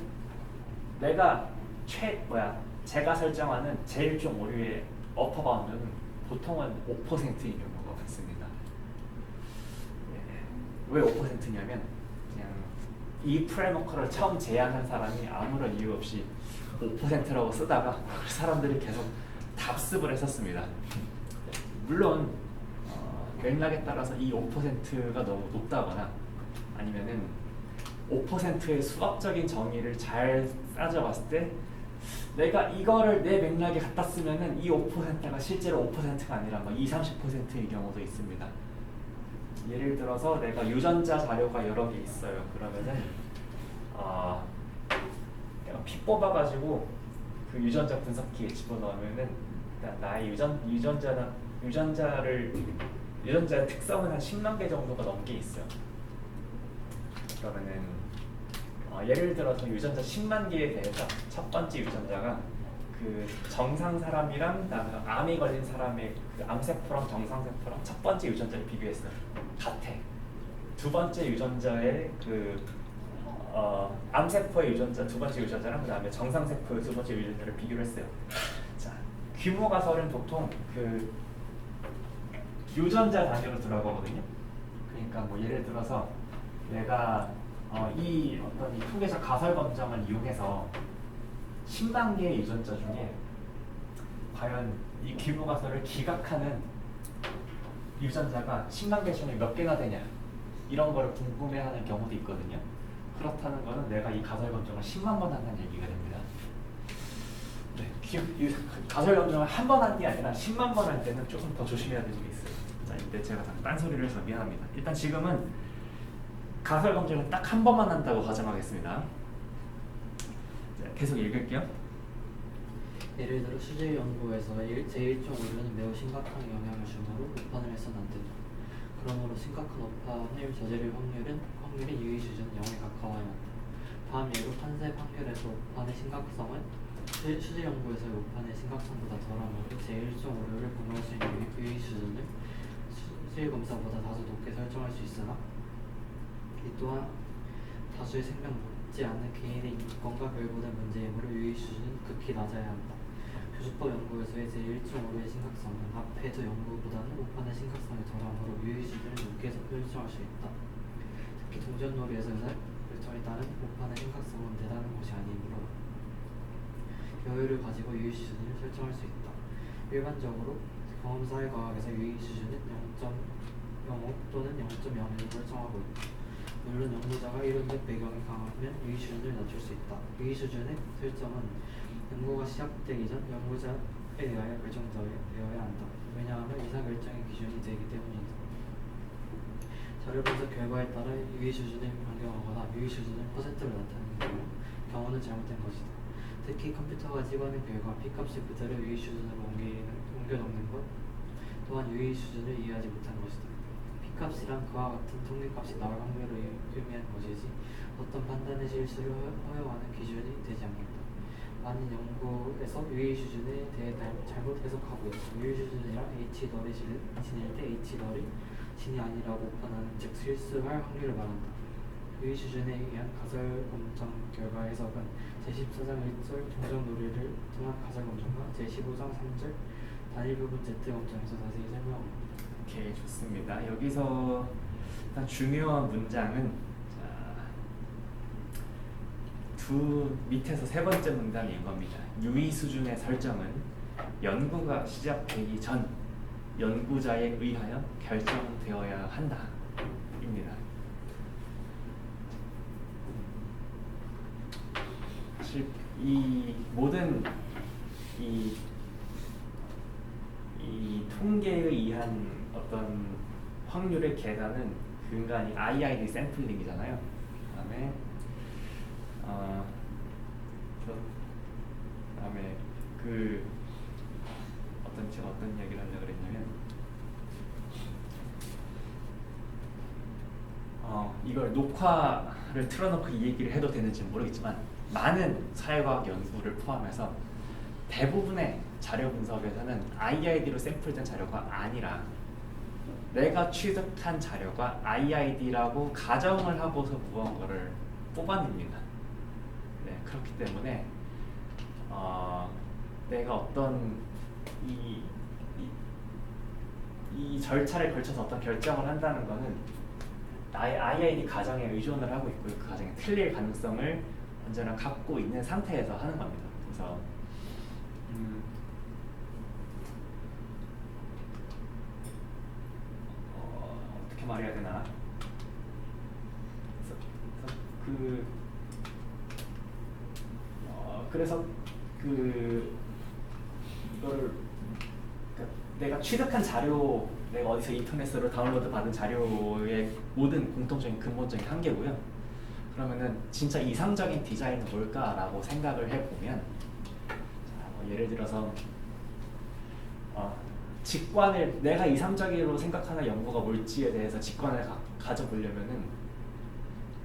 제가 설정하는 제1종 오류의 어퍼 바운드는 보통은 5%인 경우가 많습니다. 왜 5%냐면 그냥 이 프레임워크를 처음 제안한 사람이 아무런 이유 없이 5%라고 쓰다가 사람들이 계속 답습을 했었습니다. 물론 맥락에 따라서 이 5%가 너무 높다거나 아니면은 5%의 수학적인 정의를 잘 따져봤을 때 내가 이거를 내 맥락에 갖다 쓰면은 이 5%가 실제로 5%가 아니라 뭐 20, 30%의 경우도 있습니다. 예를 들어서 내가 유전자 자료가 여러 개 있어요. 그러면은 내가 피 뽑아가지고 그 유전자 분석기에 집어넣으면은 일단 나의 유전자의 특성은 한 10만 개 정도가 넘게 있어요. 그러면은 예를 들어서 유전자 10만 개에 대해서 첫 번째 유전자가 그 정상 사람이랑 그다음에 암에 걸린 사람의 그 암세포랑 정상세포랑 첫 번째 유전자를 비교했어요. 같아. 두 번째 유전자의 그 암세포의 유전자 두 번째 유전자랑 그다음에 정상세포의 두 번째 유전자를 비교를 했어요. 자, 규모 가설은 보통 그 유전자 단위로 들어가거든요. 그러니까 뭐 예를 들어서 내가 이 통계적 가설 검정을 이용해서 10만 개의 유전자 중에 과연 이 규모 가설을 기각하는 유전자가 10만 개 중에 몇 개나 되냐 이런 거를 궁금해하는 경우도 있거든요. 그렇다는 거는 내가 이 가설 검정을 10만 번 한다는 얘기가 됩니다. 네, 가설 검정을 한 번 한 게 아니라 10만 번 할 때는 조금 더 조심해야 되는 게 있어요. 자, 이때 제가 딴소리를 해서 미안합니다. 일단 지금은 가설 검증은 딱 한 번만 한다고 가정하겠습니다. 자, 계속 읽을게요. 예를 들어 수질 연구에서 제1종 오류는 매우 심각한 영향을 주므로 오판을 해서는 안 된다. 그러므로 심각한 오판을 저지를 확률이 유의 수준 0에 가까워야 한다. 다음 예로 판세 판결에서 오판의 심각성은 수질 연구에서의 오판의 심각성보다 덜하므로 제1종 오류를 범할 수 있는 유의 수준을 수질 검사보다 다소 높게 설정할 수 있으나 이 또한 다수의 생명 먹지 않는 개인의 인권과 결부된 문제이므로 유의 수준은 극히 낮아야 한다. 교수법 연구에서의 제1종 오류의 심각성은 앞에도 연구보다는 오판의 심각성이 덜하므로 유의 수준을 높게 설정할 수 있다. 특히 동전놀이에서 의사결정에 따른 오판의 심각성은 대단한 것이 아니므로 여유를 가지고 유의 수준을 설정할 수 있다. 일반적으로 경험사회과학에서 유의 수준은 0.05 또는 0.01로 설정하고 있다. 물론 연구자가 이론적 배경이 강하면 유의 수준을 낮출 수 있다. 유의 수준의 설정은 연구가 시작되기 전 연구자에 의하여 결정되어야 한다. 왜냐하면 의사결정의 기준이 되기 때문이다. 자료 분석 결과에 따라 유의 수준을 변경하거나 유의 수준을 퍼센트로 나타내는 경우는 잘못된 것이다. 특히 컴퓨터가 찍어낸 결과 P값을 그대로 유의 수준으로 옮겨 넣는 것 또한 유의 수준을 이해하지 못한 것이다. P값이란 그와 같은 통계값이 나올 확률을 의미하는 것이지 어떤 판단의 실수를 허용하는 기준이 되지 않는다. 많은 연구에서 유의 수준에 대해 잘못 해석하고 있다. 유의 수준이란 H널이 진일 때 H널이 진이 아니라고 오판하는 즉 실수할 확률을 말한다. 유의 수준에 의한 가설 검정 결과 해석은 제14장 1절 동전놀이를 통한 가설 검정과 제15장 3절 단일 부분 Z 검정에서 자세히 설명합니다. 오케이, 좋습니다. 여기서 일단 중요한 문장은 두 밑에서 세 번째 문장이 이겁니다. 유의 수준의 설정은 연구가 시작되기 전 연구자에 의하여 결정되어야 한다. 입니다. 사실 이 모든 이 통계에 의한 어떤 확률의 계산은 근간이 IID 샘플링이잖아요. 그다음에 그 어떤 얘기를 하려고 그랬냐면 이걸 녹화를 틀어놓고 이 얘기를 해도 되는지는 모르겠지만 많은 사회과학 연구를 포함해서 대부분의 자료 분석에서는 IID로 샘플된 자료가 아니라 내가 취득한 자료가 IID라고 가정을 하고서 무언가를 뽑아냅니다. 네, 그렇기 때문에 내가 어떤 이 절차를 걸쳐서 어떤 결정을 한다는 거는 나의 IID 가정에 의존을 하고 있고 그 가정이 틀릴 가능성을 언제나 갖고 있는 상태에서 하는 겁니다. 그래서 어떻게 말해야 되나? 그래서 이걸 그러니까 내가 취득한 자료, 내가 어디서 인터넷으로 다운로드 받은 자료의 모든 공통적인 근본적인 한계고요. 그러면은 진짜 이상적인 디자인은 뭘까라고 생각을 해보면, 예를 들어서 직관을, 내가 이상적으로 생각하는 연구가 뭘지에 대해서 직관을 가져보려면은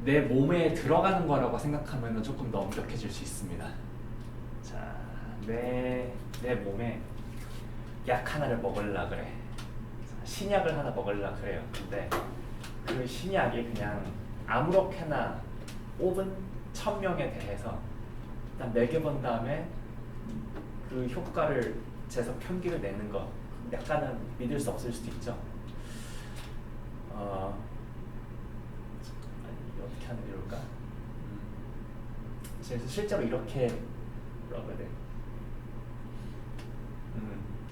내 몸에 들어가는 거라고 생각하면은 조금 더 엄격해질 수 있습니다. 자, 내 몸에 약 하나를 먹으려 그래. 신약을 하나 먹으려 그래요. 근데 그 신약이 그냥 아무렇게나 뽑은 1000명에 대해서 일단 먹여본 다음에 그 효과를 재서 평균을 내는 거 약간은 믿을 수 없을 수도 있죠. 어떻게 하는 게 좋을까? 실제로 이렇게 뭐라고 해야 돼?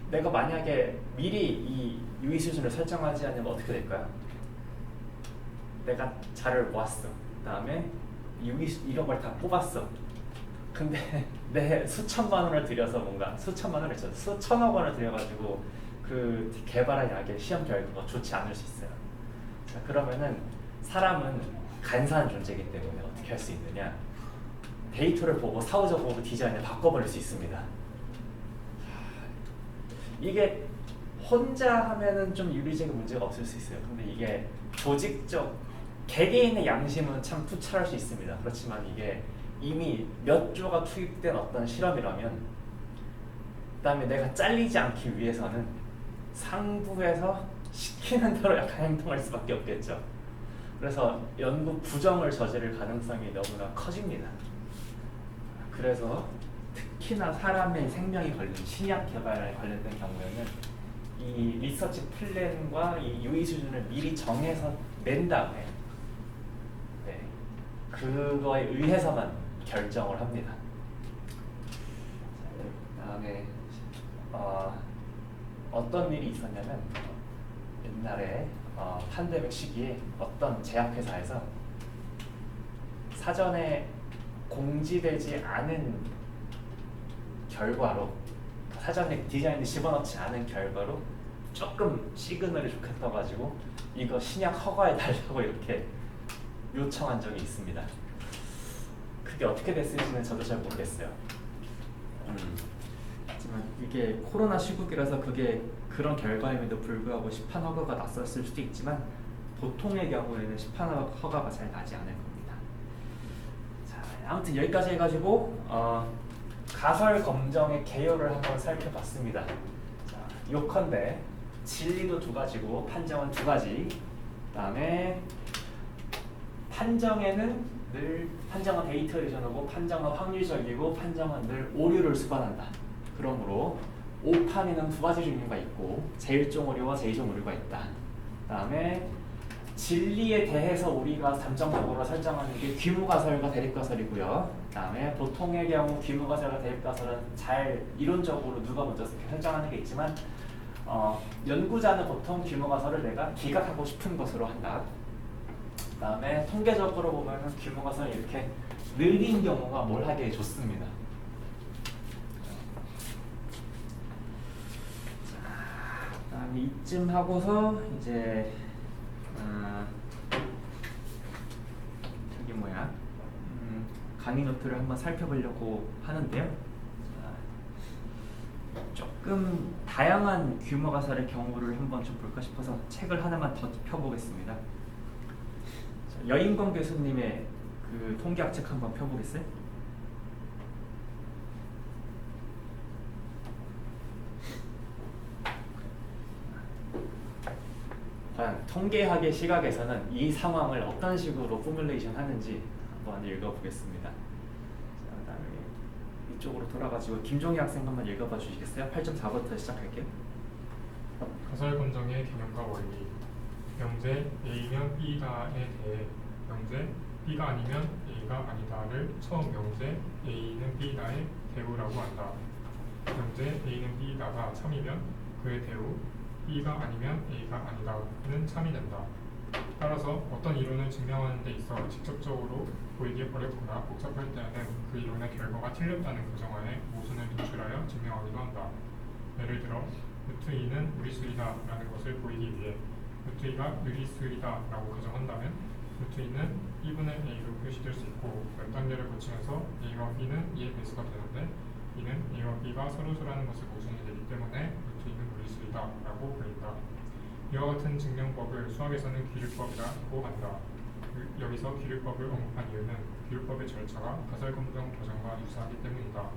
내가 만약에 미리 이 유의 수준을 설정하지 않으면 어떻게 될까요? 내가 자료를 모았어. 그다음에 이런 걸 다 뽑았어. 근데 내 수천만 원을 들여서 뭔가 수천만 원을 했죠. 수천억 원을 들여가지고 그 개발한 약의 시험 결과가 좋지 않을 수 있어요. 자, 그러면은 사람은 간사한 존재이기 때문에 어떻게 할 수 있느냐? 데이터를 보고 사후적으로 디자인을 바꿔버릴 수 있습니다. 이게 혼자 하면은 좀 윤리적인 문제가 없을 수 있어요. 근데 이게 조직적 개개인의 양심은 참 투철할 수 있습니다. 그렇지만 이게 이미 몇 조가 투입된 어떤 실험이라면, 그다음에 내가 잘리지 않기 위해서는 상부에서 시키는 대로 약간 행동할 수밖에 없겠죠. 그래서 연구 부정을 저지를 가능성이 너무나 커집니다. 그래서 특히나 사람의 생명이 걸린 신약 개발에 관련된 경우에는 이 리서치 플랜과 이 유의 수준을 미리 정해서 낸 다음에 그거에 의해서만 결정을 합니다. 그다음에 어떤 일이 있었냐면, 옛날에 팬데믹 시기에 어떤 제약회사에서 사전에 공지되지 않은 결과로, 사전에 디자인을 집어넣지 않은 결과로 조금 시그널이 좋겠다가지고 이거 신약 허가해달라고 이렇게 요청한 적이 있습니다. 그게 어떻게 됐을지는 저도 잘 모르겠어요. 하지만 이게 코로나 시국이라서 그게 그런 결과임에도 불구하고 시판 허가가 났었을 수도 있지만, 보통의 경우에는 시판 허가가 잘 나지 않을 겁니다. 자, 아무튼 여기까지 해가지고 가설 검정의 개요를 한번 살펴봤습니다. 자, 요컨대 진리도 2가지고 판정은 2가지. 그다음에 판정은 데이터레이션이고, 판정은 확률적이고, 판정은 늘 오류를 수반한다. 그러므로 오판에는 2가지 종류가 있고, 제1종 오류와 제2종 오류가 있다. 그다음에 진리에 대해서 우리가 잠정적으로 설정하는 게 귀무가설과 대립가설이고요. 그다음에 보통의 경우 귀무가설과 대립가설은 잘 이론적으로 누가 먼저 설정하는 게 있지만, 연구자는 보통 귀무가설을 내가 기각하고 싶은 것으로 한다. 그다음에 통계적으로 보면은 규모가설이 이렇게 느린 경우가 뭘 하기에 좋습니다. 자, 그다음에 이쯤 하고서 이제 저기 뭐야 강의 노트를 한번 살펴보려고 하는데요. 자, 조금 다양한 규모가설의 경우를 한번 좀 볼까 싶어서 책을 하나만 더 펴보겠습니다. 여인권 교수님의 그 통계학 책 한번 펴보겠어요? 과연 통계학의 시각에서는 이 상황을 어떤 식으로 포뮬레이션 하는지 한번 읽어보겠습니다. 자, 그다음에 이쪽으로 돌아가지고 김종희 학생 한번 읽어봐 주시겠어요? 8.4부터 시작할게요. 가설 검정의 개념과 원리. 명제 A면 B다에 대해 명제 B가 아니면 A가 아니다를 처음 명제 A는 B다의 대우라고 한다. 명제 A는 B다가 참이면 그의 대우 B가 아니면 A가 아니다는 참이 된다. 따라서 어떤 이론을 증명하는 데 있어 직접적으로 보이기 어렵거나 복잡할 때에는 그 이론의 결과가 틀렸다는 가정하에 모순을 도출하여 증명하기도 한다. 예를 들어 루트 2는 무리수이다 라는 것을 보이기 위해 루트 2가 유리수이다 라고 가정한다면 루트 2는 2분의 a로 표시될 수 있고 몇 단계를 거치면서 a와 b는 2의 배수가 되는데 이는 a와 b가 서로서라는 것을 모순이 되기 때문에 루트 2는 무리수이다 라고 불린다. 이와 같은 증명법을 수학에서는 귀류법이라고 한다. 여기서 귀류법을 언급한 이유는 귀류법의 절차가 가설검정 과정과 유사하기 때문이다.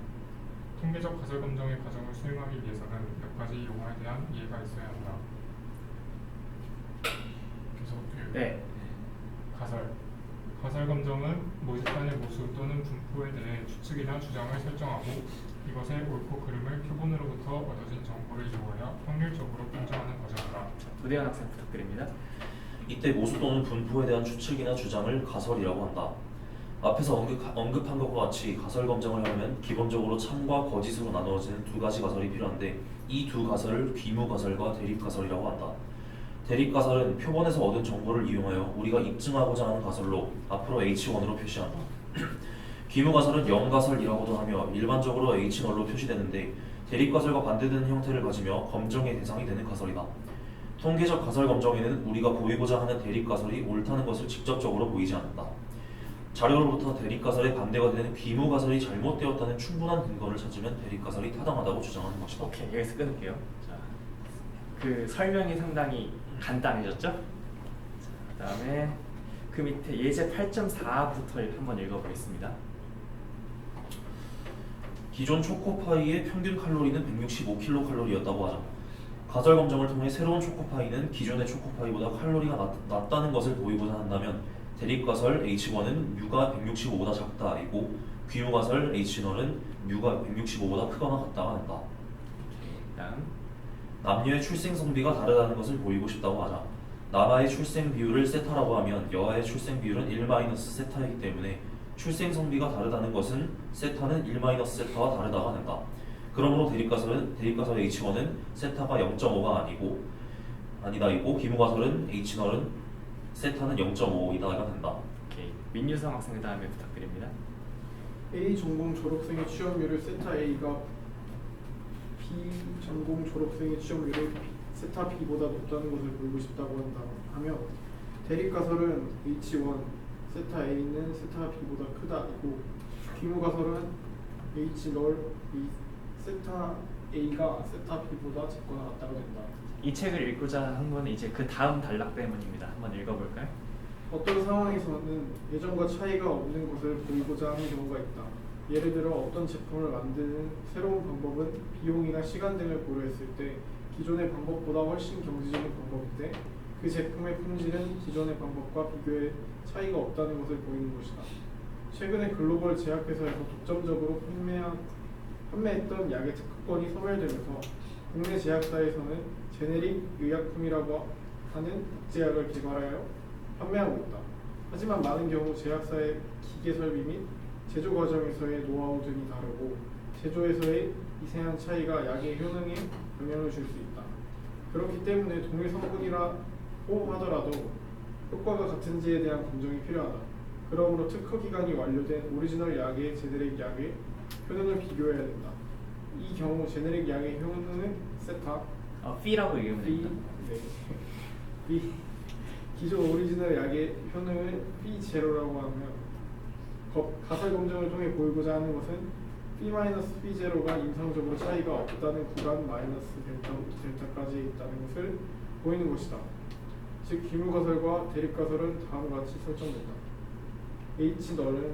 통계적 가설검정의 과정을 수행하기 위해서는 몇 가지 용어에 대한 이해가 있어야 한다. 그래서 네. 가설 검정은 모집단의 모수 또는 분포에 대해 추측이나 주장을 설정하고 이것의 옳고 그름을 표본으로부터 얻어진 정보를 이용하여 확률적으로 판정하는 과정이다. 도대현 학생 부탁드립니다. 이때 모수 또는 분포에 대한 추측이나 주장을 가설이라고 한다. 앞에서 언급한 것과 같이 가설 검정을 하려면 기본적으로 참과 거짓으로 나누어지는 두 가지 가설이 필요한데 이 두 가설을 귀무 가설과 대립 가설이라고 한다. 대립 가설은 표본에서 얻은 정보를 이용하여 우리가 입증하고자 하는 가설로 앞으로 H1으로 표시한다. 귀무 가설은 0가설이라고도 하며 일반적으로 H0로 표시되는데 대립 가설과 반대되는 형태를 가지며 검정의 대상이 되는 가설이다. 통계적 가설 검정에는 우리가 보이고자 하는 대립 가설이 옳다는 것을 직접적으로 보이지 않는다. 자료로부터 대립 가설의 반대가 되는 귀무 가설이 잘못되었다는 충분한 근거를 찾으면 대립 가설이 타당하다고 주장하는 것이다. 오케이, 여기서 끊을게요. 자, 그 설명이 상당히 간단해졌죠? 자, 그다음에 그 밑에 예제 8.4부터 한번 읽어보겠습니다. 기존 초코파이의 평균 칼로리는 165kcal였다고 하자. 가설 검정을 통해 새로운 초코파이는 기존의 초코파이보다 칼로리가 낮다는 것을 보이고자 한다면 대립가설 H1은 U가 165보다 작다이고 귀무가설 H0은 U가 165보다 크거나 같다가 된다. 다음 남녀의 출생 성비가 다르다는 것을 보이고 싶다고 하자. 남아의 출생 비율을 세타라고 하면 여아의 출생 비율은 1-세타이기 때문에 출생 성비가 다르다는 것은 세타는 1-세타와 다르다가 된다. 그러므로 대립가설 H1은 세타가 0.5가 아니다이고 귀무가설은 H0은 세타는 0.5이다가 된다. 오케이. 민유성 학생 다음에 부탁드립니다. A 전공 졸업생의 취업률을 세타 A가 B 전공 졸업생의 취업률을 세타 B보다 높다는 것을 보이고 싶다고 하며 대립가설은 H1 세타 A는 세타 B보다 크다이고 귀무가설은 H0 세타 A가 세타 B보다 작거나 같다가 된다. 이 책을 읽고자 한 건 이제 그 다음 단락 때문입니다. 한번 읽어볼까요? 어떤 상황에서는 예전과 차이가 없는 것을 보이고자 하는 경우가 있다. 예를 들어 어떤 제품을 만드는 새로운 방법은 비용이나 시간 등을 고려했을 때 기존의 방법보다 훨씬 경제적인 방법인데 그 제품의 품질은 기존의 방법과 비교해 차이가 없다는 것을 보이는 것이다. 최근에 글로벌 제약회사에서 독점적으로 판매했던 약의 특허권이 소멸되면서 국내 제약사에서는 제네릭 의약품이라고 하는 국제약을 개발하여 판매하고 있다. 하지만 많은 경우 제약사의 기계 설비 및 제조 과정에서의 노하우 등이 다르고 제조에서의 미세한 차이가 약의 효능에 영향을 줄 수 있다. 그렇기 때문에 동일 성분이라고 하더라도 효과가 같은지에 대한 검증이 필요하다. 그러므로 특허 기간이 완료된 오리지널 약의 제네릭 약의 효능을 비교해야 된다. 이 경우 제네릭 약의 효능은 세타 B라고 얘기하면 됩니다. B 기존 오리지널 약의 효능을 B0라고 하며 가설 검증을 통해 보이고자 하는 것은 B-B0가 임상적으로 차이가 없다는 구간 마이너스 델타부터 델타까지 있다는 것을 보이는 것이다. 즉 귀무가설과 대립가설은 다음과 같이 설정된다. H0는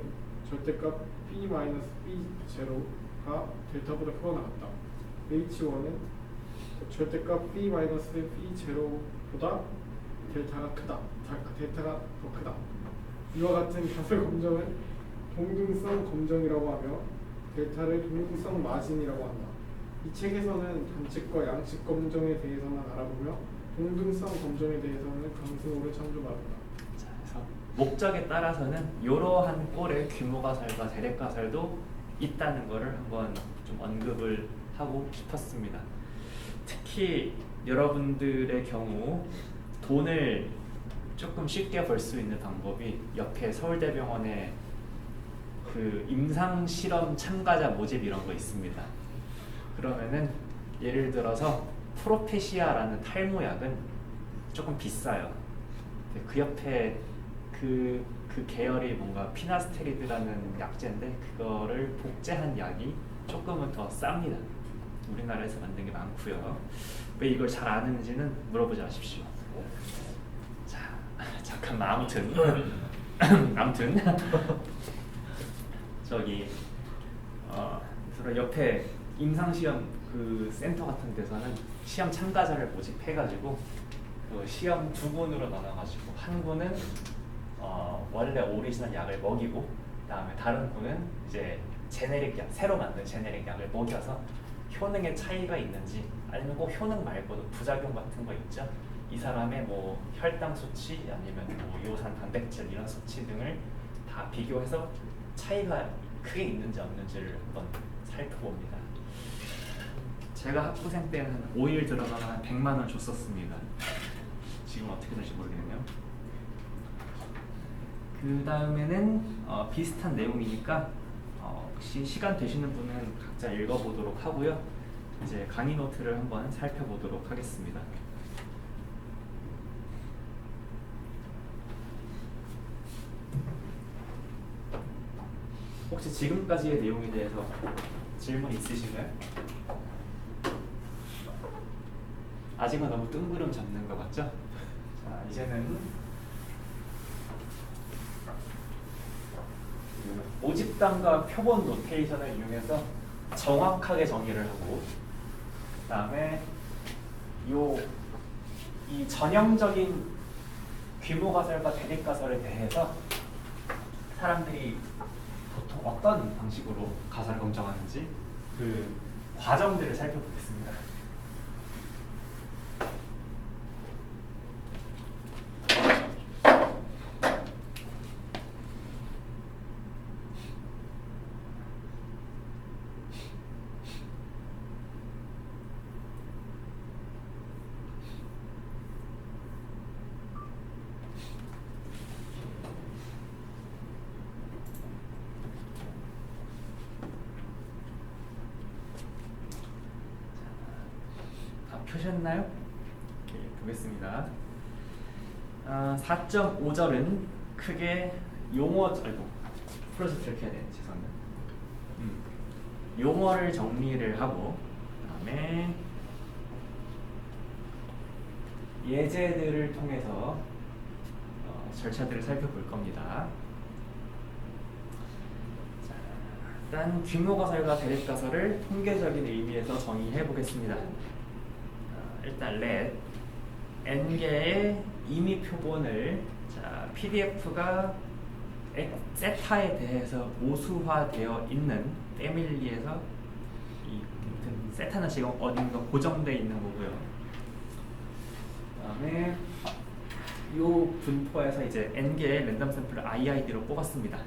절대값 B-B0가 델타보다 크거나 같다. H1은 절대값 B-B0보다 델타가 크다. 델타가 더 크다. 이와 같은 가설 검정을 동등성 검정이라고 하며 델타를 동등성 마진이라고 한다. 이 책에서는 단측과 양측 검정에 대해서만 알아보며 동등성 검정에 대해서는 강승호를 참조받는다. 자, 그래서 목적에 따라서는 이러한 꼴의 귀무가설과 대립가설도 있다는 것을 한번 좀 언급을 하고 싶었습니다. 특히 여러분들의 경우 돈을 조금 쉽게 볼 수 있는 방법이 옆에 서울대병원에 그 임상 실험 참가자 모집 이런 거 있습니다. 그러면은 예를 들어서 프로페시아라는 탈모약은 조금 비싸요. 근데 그 옆에 그 계열이 뭔가 피나스테리드라는 약제인데 그거를 복제한 약이 조금은 더 쌉니다. 우리나라에서 만든 게 많고요. 왜 이걸 잘 아는지는 물어보지 마십시오. 자, 잠깐만 아무튼 저기 옆에 임상시험 그 센터 같은 데서는 시험 참가자를 모집해가지고 그 시험 두 군으로 나눠가지고 한 군은 원래 오리지널 약을 먹이고 그다음에 다른 군은 이제 제네릭 약, 새로 만든 제네릭 약을 먹여서 효능의 차이가 있는지 아니면 꼭 효능 말고도 부작용 같은 거 있죠. 이 사람의 뭐 혈당 수치 아니면 뭐 요산 단백질 이런 수치 등을 다 비교해서 차이가 크게 있는지 없는지를 한번 살펴봅니다. 제가 학부생 때는 5일 들어가면 한 100만 원 줬었습니다. 지금 어떻게 될지 모르겠네요. 그 다음에는 비슷한 내용이니까 혹시 시간 되시는 분은 각자 읽어보도록 하고요. 이제 강의 노트를 한번 살펴보도록 하겠습니다. 혹시 지금까지의 내용에 대해서 질문 있으신가요? 아직은 너무 뜬구름 잡는 것 같죠? 자, 이제는 모집단과 표본 노테이션을 이용해서 정확하게 정의를 하고 그 다음에 이 전형적인 귀모가설과 대립가설에 대해서 사람들이 보통 어떤 방식으로 가설을 검증하는지 그 과정들을 살펴보겠습니다. 펴셨나요? 보겠습니다. 4.5절은 크게 풀어서 이렇게 해야 되네. 죄송합니다. 용어를 정리를 하고 그다음에 예제들을 통해서 절차들을 살펴볼 겁니다. 자, 일단 귀모가설과 대립가설을 통계적인 의미에서 정의해 보겠습니다. 일단 let n개의 임의 표본을 PDF가 세타에 대해서 모수화되어 있는 패밀리에서 세타는 지금 어딘가 고정되어 있는 거고요. 그다음에 이 분포에서 이제 n개의 랜덤 샘플을 IID로 뽑았습니다.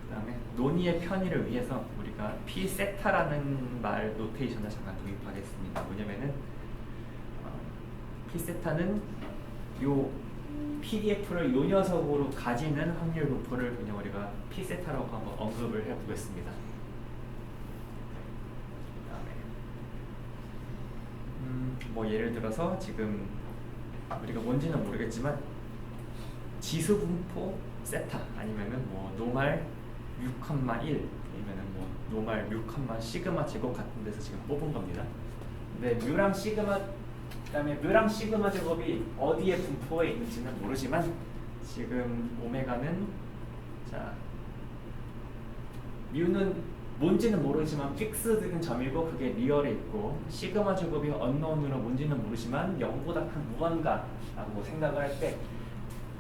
그다음에 논의의 편의를 위해서 우리가 p 세타라는 말 노테이션을 잠깐 도입하겠습니다. 뭐냐면은 P세타는 요 PDF를 요 녀석으로 가지는 확률 분포를 그냥 우리가 P세타라고 한번 언급을 해보겠습니다. 뭐 예를 들어서 지금 우리가 뭔지는 모르겠지만 지수 분포 세타 아니면은 뭐 노말 6,1 아니면은 뭐 노말 6, 시그마 제곱 같은 데서 지금 뽑은 겁니다. 근데 뮤랑 시그마 그다음에 뮤랑 시그마 제곱이 어디에 분포해 있는지는 모르지만 지금 오메가는 뮤는 뭔지는 모르지만 픽스드인 점이고 그게 리얼에 있고 시그마 제곱이 언노운으로 뭔지는 모르지만 0보다 큰 무한가라고 생각을 할 때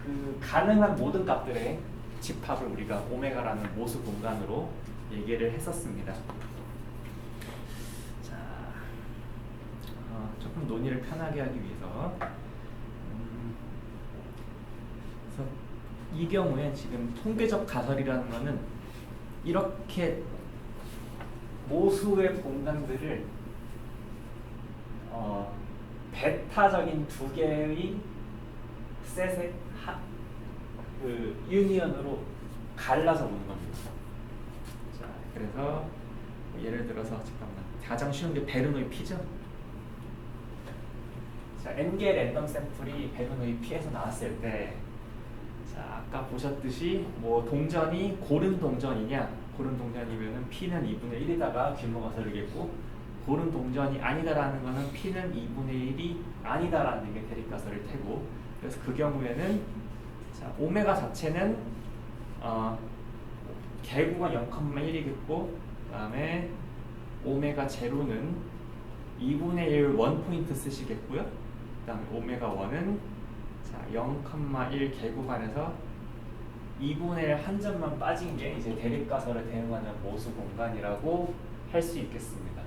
그 가능한 모든 값들의 집합을 우리가 오메가라는 모수 공간으로 얘기를 했었습니다. 조금 논의를 편하게 하기 위해서 그래서 이 경우에 지금 통계적 가설이라는 것은 이렇게 모수의 공간들을 베타적인 두 개의 셋의 그 유니언으로 갈라서 보는 겁니다. 자, 그래서 예를 들어서 잠깐만 가장 쉬운 게 베르노이 P죠. 자, n개 랜덤 샘플이 베르노이 P에서 나왔을 때, 자 아까 보셨듯이 뭐 동전이 고른 동전이냐, 고른 동전이면은 P는 2분의 1이다가 규모가 다르겠고, 고른 동전이 아니다라는 거는 P는 2분의 1이 아니다라는 게 대립가설일 테고, 그래서 그 경우에는 자 오메가 자체는 개구가 0,1이겠고, 그 다음에 오메가 제로는 2분의 1 원포인트 쓰시겠고요. 그 다음에 오메가 1은 자 0,1 개구간에서 2분의 1 한 점만 빠진 게 이제 대립가설을 대응하는 모수 공간이라고 할 수 있겠습니다.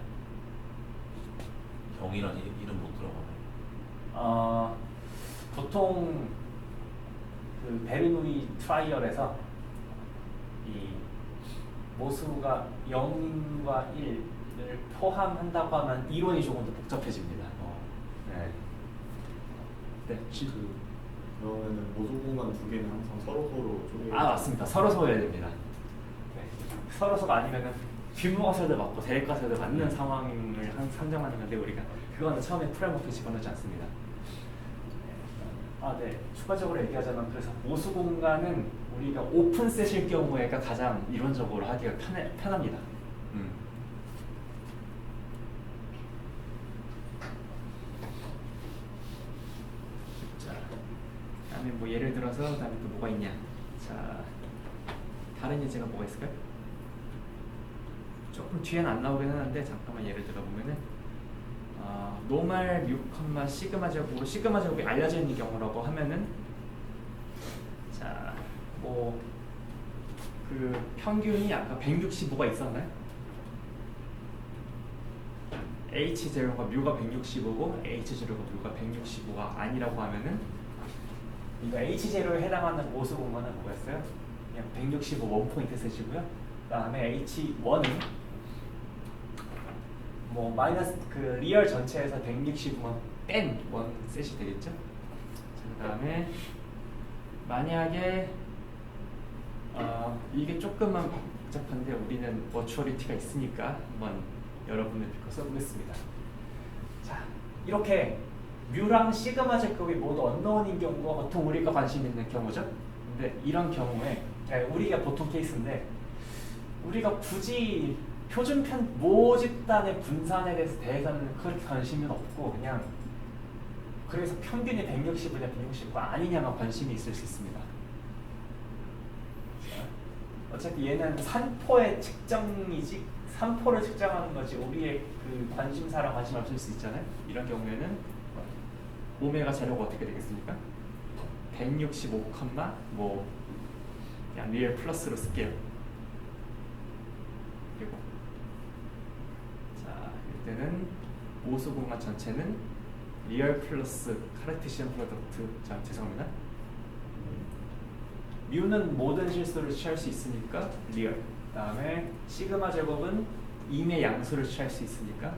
경이란 이름 못 들어가네. 보통 그 베르노이 트라이얼에서 이 모수가 0과 1을 포함한다고 하면 이론이 조금 더 복잡해집니다. 네. 네. 그러면은 모두 공간 두 개는 항상 서로 쪼개. 맞습니다. 서로서여야 됩니다. 네. 서로서가 아니면은 규모가설도 맞고 대립가설도 맞는 상황을 상정하는 건데, 우리가 그거는 처음에 프레임워크에 집어넣지 않습니다. 네. 추가적으로 얘기하자면, 그래서 모수 공간은 우리가 오픈셋일 경우에가 가장 이론적으로 하기가 편합니다. 자, 그다음에 뭐 예를 들어서 그다음에 또 뭐가 있냐? 자, 다른 예제가 뭐가 있을까요? 조금 뒤에는 안 나오긴 하는데, 잠깐만 예를 들어 보면은 노말 뮤, 시그마 제곱으로 시그마 제곱이 알려져 있는 경우라고 하면은, 자, 뭐 그 평균이 아까 165가 있었나요? H0가 뮤가 165고 H0가 뮤가 165가 아니라고 하면은, 이거 H0에 해당하는 모수 공간은 뭐였어요? 그냥 165 원포인트 쓰시고요. 그 다음에 H1은 뭐 마이너스 그 리얼 전체에서 165만 뺀 원 셋이 되겠죠? 그 다음에 만약에 이게 조금만 복잡한데 우리는 버추얼리티가 있으니까 한번 여러분을 비춰 써보겠습니다. 자, 이렇게 뮤랑 시그마 제곱이 모두 언노운인 경우가 보통 우리가 관심 있는 경우죠. 근데 이런 경우에 우리가 보통 케이스인데, 우리가 굳이 표준편 모집단의 분산에 대해서는 그렇게 관심은 없고, 그냥 그래서 평균이 160이냐 165가 아니냐만 관심이 있을 수 있습니다. 어차피 얘는 산포의 측정이지, 산포를 측정하는 거지 우리의 그 관심사랑 관심 없을 수 있잖아요. 이런 경우에는 오메가 제로가 어떻게 되겠습니까? 165, 뭐 그냥 리얼 플러스로 쓸게요. 그리고 자, 이때는 모수 공간 전체는 리얼 플러스 카르테시안 프로덕트. 자, 죄송합니다. 뮤는 모든 실수를 취할 수 있으니까 리얼. 그다음에 시그마 제곱은 임의 양수를 취할 수 있으니까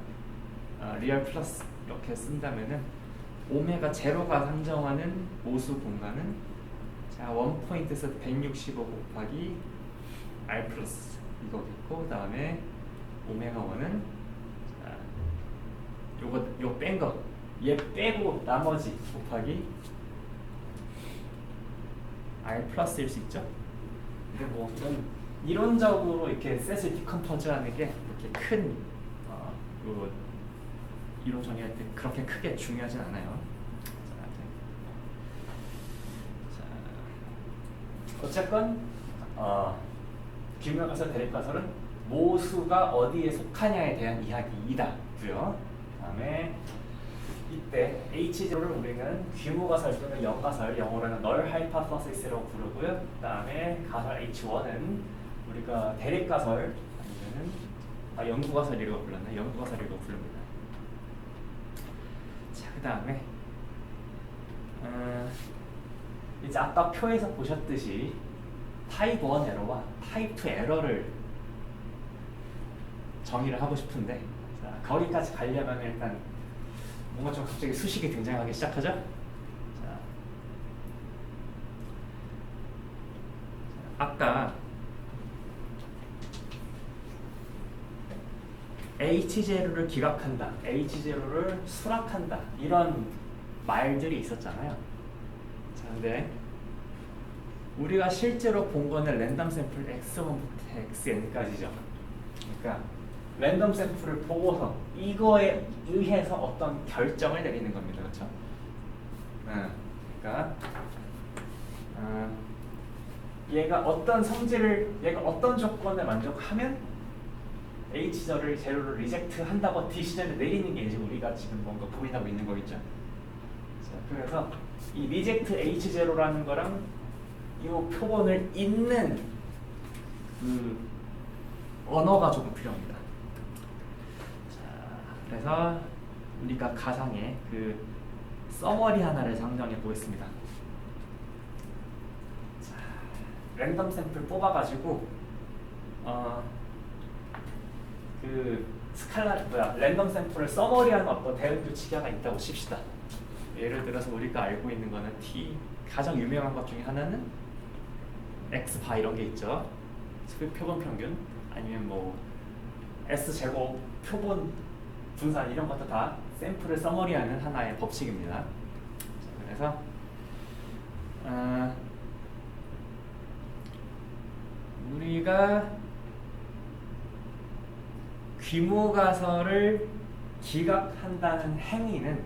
리얼 플러스 이렇게 쓴다면은 오메가 제로가 상정하는 모수 공간은 자 원포인트에서 165 곱하기 R 플러스 이거겠고, 그다음에 오메가 1은 자 요거 뺀 거 얘 빼고 나머지 곱하기 R 플러스일 수 있죠. 근데 뭐 이건 이론적으로 이렇게 셋을 디컴포즈하는 게 이렇게 큰 이론 정의할 때 그렇게 크게 중요하진 않아요. 자, 어쨌건 규명가설, 대립가설은 모수가 어디에 속하냐에 대한 이야기이다고요. 그다음에 이때 H0를 우리는 규모가설 또는 영가설, 영어로는 널 하이파서시스라고 부르고요. 그다음에 가설 H1은 우리가 대립가설 아니면은 연구가설이라고 불렀나? 연구가설이라고 부릅니다. 자, 그다음에 이제 아까 표에서 보셨듯이 타입 1 에러와 타입 2 에러를 정의를 하고 싶은데, 자, 거기까지 가려면 일단 뭔가 좀 갑자기 수식이 등장하기 시작하죠. 자, 아까 H0를 기각한다, H0를 수락한다 이런 말들이 있었잖아요. 자, 근데 우리가 실제로 본 거는 랜덤 샘플 X1부터 XN까지죠. 그러니까 랜덤 샘플을 보고서 이거에 의해서 어떤 결정을 내리는 겁니다. 그렇죠? 그러니까 얘가 어떤 성질을, 얘가 어떤 조건을 만족하면 H0를 리젝트 한다고 디시전을 내리는 게 이제 우리가 지금 뭔가 고민하고 있는 거겠죠. 자, 그래서 이 리젝트 H0라는 거랑 이 표본을 잇는 그 언어가 조금 필요합니다. 자, 그래서 우리가 가상의 그 서머리 하나를 상정해 보겠습니다. 자, 랜덤 샘플 뽑아가지고 그 랜덤 샘플을 서머리하는 어떤 대응 규칙이 하나 있다고 칩시다. 예를 들어서 우리가 알고 있는 거는 가장 유명한 것 중에 하나는 X바 이런 게 있죠. 표본 평균 아니면 뭐 S제곱 표본 분산 이런 것도 다 샘플을 서머리하는 하나의 법칙입니다. 자, 그래서 우리가 귀무가설을 기각한다는 행위는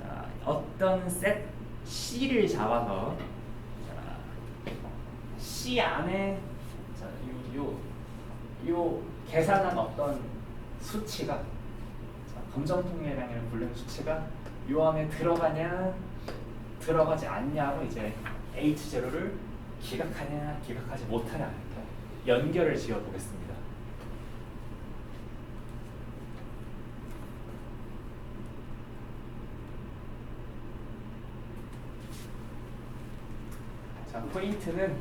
자, 어떤 셋 C를 잡아서 C 안에 자, 요 계산한 어떤 수치가 자, 검정통계량이라는 불리는 수치가 요 안에 들어가냐 들어가지 않냐로 이제 H0를 기각하냐 기각하지 못하냐 이렇게 연결을 지어 보겠습니다. 자, 포인트는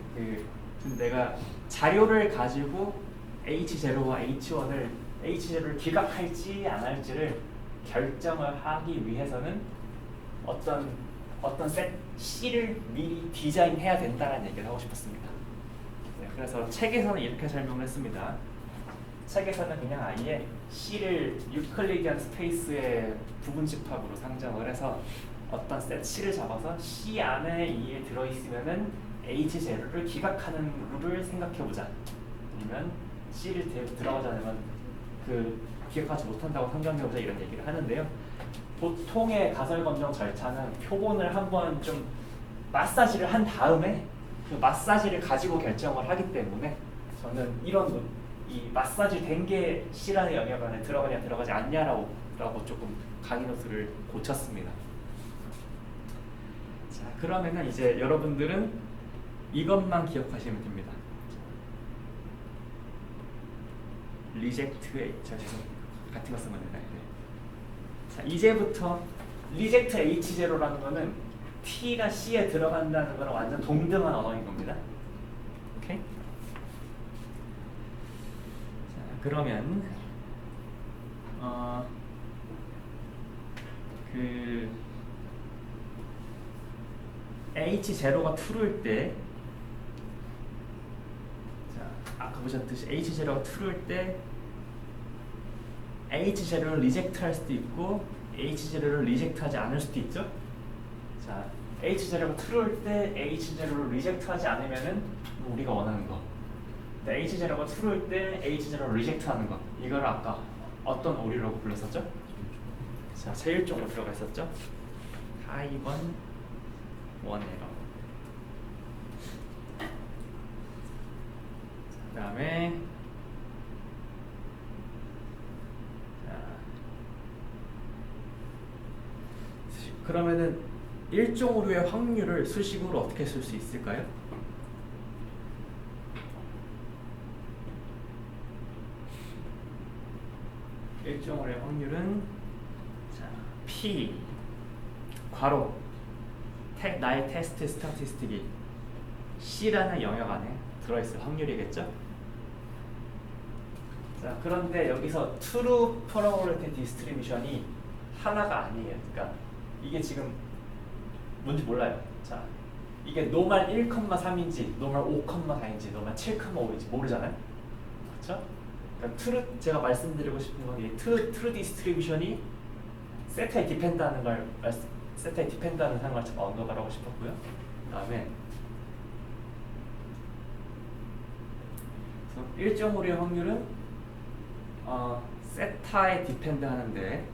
내가 자료를 가지고 H0와 H1을 기각할지 안 할지를 결정을 하기 위해서는 어떤 셋 C를 미리 디자인해야 된다는 얘기를 하고 싶었습니다. 네, 그래서 책에서는 이렇게 설명을 했습니다. 책에서는 그냥 아예 C를 유클리디안 스페이스의 부분 집합으로 상정을 해서 어떤 셋 C를 잡아서 C 안에 이에 들어있으면은 H0를 기각하는 룰을 생각해보자. 아니면 C를 들어가지 않으면 그 기각하지 못한다고 상정해보자 이런 얘기를 하는데요. 보통의 가설 검정 절차는 표본을 한번 좀 마사지를 한 다음에 그 마사지를 가지고 결정을 하기 때문에 저는 이 마사지 된 게 C라는 영역 안에 들어가냐 들어가지 않냐라고 조금 강의 노트를 고쳤습니다. 자, 그러면은 이제 여러분들은 이것만 기억하시면 됩니다. 리젝트 같은 거 쓴 겁니다. 자, 이제부터 리젝트 H0라는 거는 T가 C에 들어간다는 거랑 완전 동등한 언어인 겁니다. 오케이? 자, 그러면 H0가 true일 때 자, 아까 보셨듯이 H0가 true일 때 H0를 리젝트할 수도 있고 H0를 리젝트하지 않을 수도 있죠. 자, H0가 true일 때 H0를 리젝트하지 않으면은 우리가 원하는 거. 근데 H0가 true일 때 H0를 리젝트하는 거. 이걸 아까 어떤 오류라고 불렀었죠? 자, 제일종으로 들어가 있었죠. 타입 1에러. 그다음에 그러면은 일종 오류의 확률을 수식으로 어떻게 쓸 수 있을까요? 일종 오류의 확률은 자, P 괄호 나의 테스트 스타티스틱이 C라는 영역 안에 들어있을 확률이겠죠? 자, 그런데 여기서 true probability distribution이 하나가 아니에요. 그러니까 이게 지금 뭔지 몰라요. 자, 이게 노멀 1,3인지 노멀 5,4인지 노멀 7,5인지 모르잖아요. 그렇죠? 그러니까 트루 제가 말씀드리고 싶은 건 이 트루 디스트리뷰션이 세타에 디펜드하는 걸 세타에 디펜드하는 상황을 제가 언급하고 싶었고요. 그다음에 1.5의 확률은 세타에 디펜드하는데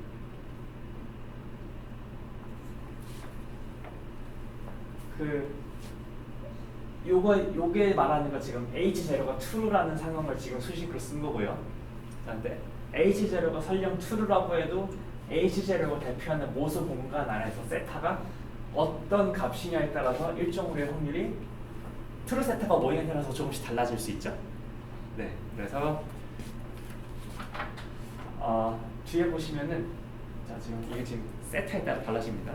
요게 말하는 거 지금 H0가 true라는 상황을 지금 수식으로 쓴 거고요. 그런데 H0가 설령 true라고 해도 H0가 대표하는 모수 공간 안에서 세타가 어떤 값이냐에 따라서 1.5의 확률이 true 세타가 뭐냐에 따라서 조금씩 달라질 수 있죠. 네, 그래서 뒤에 보시면은 자 지금 이게 지금 세타에 따라 달라집니다.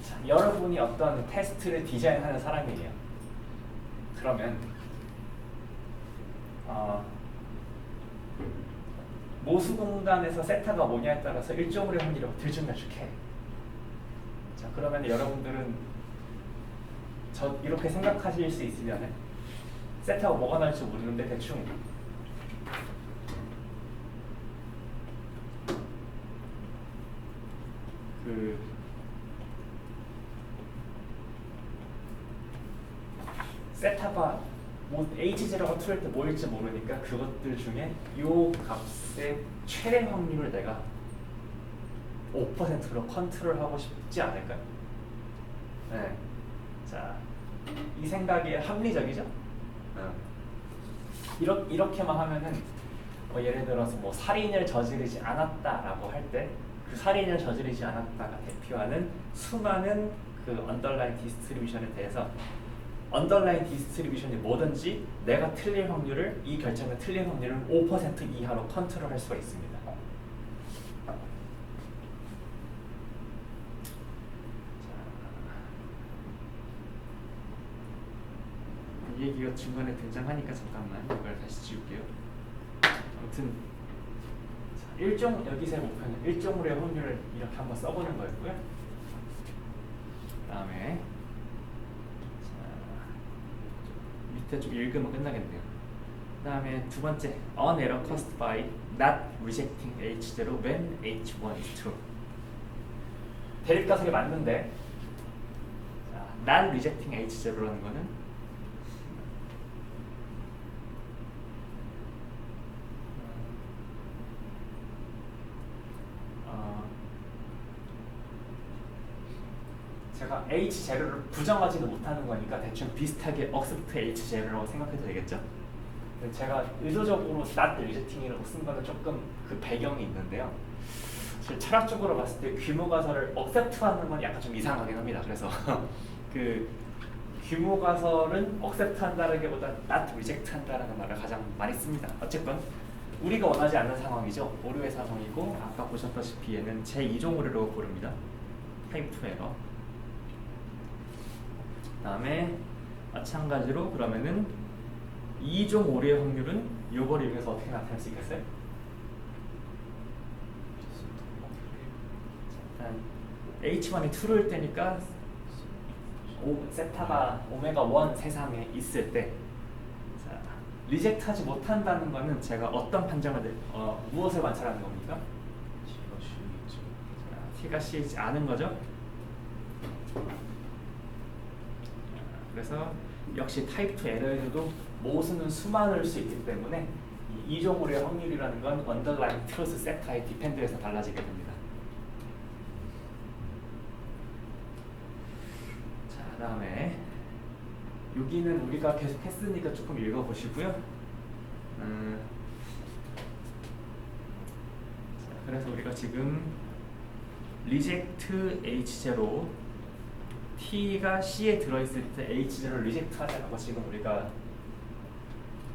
자, 여러분이 어떤 테스트를 디자인하는 사람이에요. 그러면 모수 공간에서 세타가 뭐냐에 따라서 1.5의 확률이 들쭉날쭉해. 자, 그러면 여러분들은 이렇게 생각하실 수 있으면 세타가 뭐가 나올지 모르는데 대충 세타가 뭐 H0가 true일 때 뭐일지 모르니까 그것들 중에 요 값의 최대 확률을 내가 5%로 컨트롤하고 싶지 않을까요? 네. 자, 이 생각이 합리적이죠? 이렇게만 하면은 예를 들어서 뭐 살인을 저지르지 않았다라고 할 때 그 살인을 저지르지 않았다가 대표하는 수많은 그 언더라인 디스트리뷰션에 대해서 언더라인 디스트리뷰션이 뭐든지 내가 틀릴 확률을 이 결정의 틀릴 확률을 5% 이하로 컨트롤할 수가 있습니다. 이 얘기가 중간에 등장하니까 잠깐만 이걸 다시 지울게요. 아무튼 여기서의 목표는 1.5의 확률을 이렇게 한번 써보는 거였고요. 그다음에 밑에 좀 읽으면 끝나겠네요. 그다음에 두 번째, an error caused by not rejecting H0 when H1 is true. 대립가설이 맞는데 not rejecting H0라는 거는 제가 H0를 부정하지는 못하는 거니까 대충 비슷하게 accept H0라고 생각해도 되겠죠? 제가 의도적으로 not rejecting이라고 쓴 거는 조금 그 배경이 있는데요. 사실 철학적으로 봤을 때 규모가설을 accept하는 건 약간 좀 이상하긴 합니다. 그래서 그 규모가설은 accept한다라기보다 not reject한다라는 말을 가장 많이 씁니다. 어쨌건 우리가 원하지 않는 상황이죠. 오류의 상황이고 아까 보셨다시피 얘는 제2종 오류라고 부릅니다. 타입 2 에러. 그다음에 마찬가지로 그러면은 2종 오류의 확률은 요거를 이용해서 어떻게 나타낼 수 있겠어요? 일단 H1이 true일 때니까 세타가 오메가 1 세상에 있을 때 자, 리젝트하지 못한다는 거는 제가 어떤 판정을 무엇을 관찰하는 겁니까? T가 C이지 않은 거죠? 그래서 역시 타입 2 에러에서도 모수는 수만일 수 있기 때문에 이 2종 오류의 확률이라는 건 언더라인 트루스 세타의 디펜드에서 달라지게 됩니다. 자, 그다음에 여기는 우리가 계속 했으니까 조금 읽어보시고요. 자, 그래서 우리가 지금 리젝트 H0 T가 C에 들어있을 때 H0를 리젝트 하자고 지금 우리가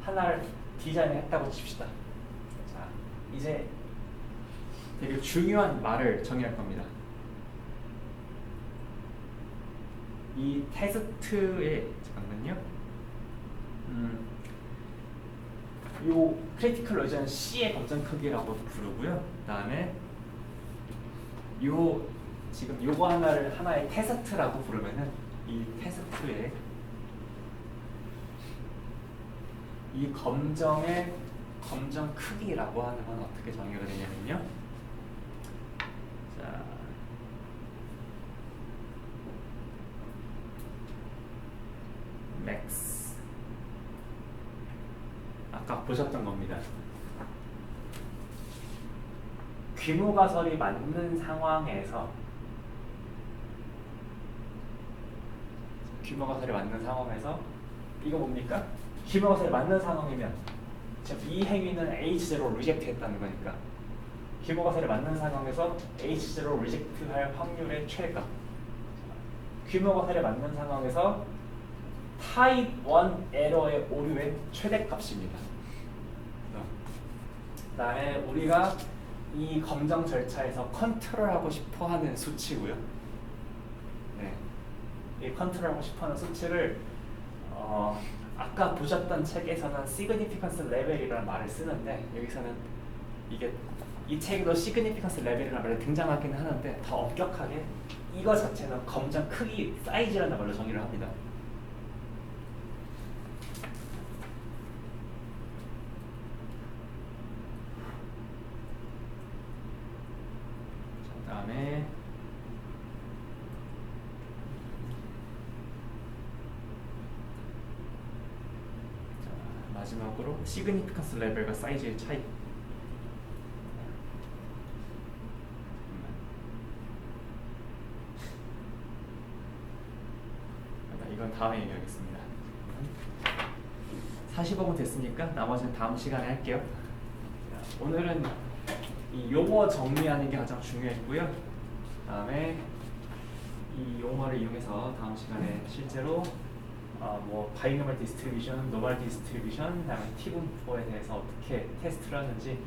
하나를 디자인했다고 칩시다. 자, 이제 되게 중요한 말을 정의할 겁니다. 이 테스트의 잠깐만요. 요 크리티컬 로이저는 C의 검정 크기라고 부르고요. 그다음에 요 지금 요거 하나의 테스트라고 부르면은 이 테스트에 이 검정의 검정 크기라고 하는 건 어떻게 정의가 되냐면요. 자, 맥스 아까 보셨던 겁니다. 귀무가설이 맞는 상황에서 귀무가설이 맞는 상황에서 이거 뭡니까? 귀무가설이 맞는 상황이면 지금 이 행위는 H0를 리젝트했다는 거니까 귀무가설이 맞는 상황에서 H0를 리젝트할 확률의 최대값. 귀무가설이 맞는 상황에서 타입 1 에러의 오류의 최대값입니다. 그다음에 우리가 이 검정 절차에서 컨트롤하고 싶어하는 수치고요. 네, 이 컨트롤하고 싶어하는 수치를 아까 보셨던 책에서는 significance level이라는 말을 쓰는데 여기서는 이 책에도 significance level이라는 말이 등장하기는 하는데 더 엄격하게 이거 자체는 검정 크기 사이즈라는 말로 정의를 합니다. 그다음에 마지막으로 시그니피컨스 레벨과 사이즈의 차이. 이건 다음에 얘기하겠습니다. 45분 됐으니까 나머지는 다음 시간에 할게요. 오늘은 이 용어 정리하는 게 가장 중요했고요. 다음에 이 용어를 이용해서 다음 시간에 실제로 뭐 바이노멀 디스트리뷰션, 노멀 디스트리뷰션, 그다음에 T분포에 대해서 어떻게 테스트를 하는지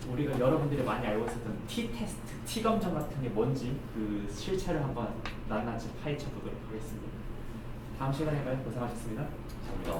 우리가 여러분들이 많이 알고 있었던 T 테스트, T 검정 같은 게 뭔지 그 실체를 한번 낱낱이 파헤쳐 보도록 하겠습니다. 다음 시간에 봐요. 고생하셨습니다. 감사합니다.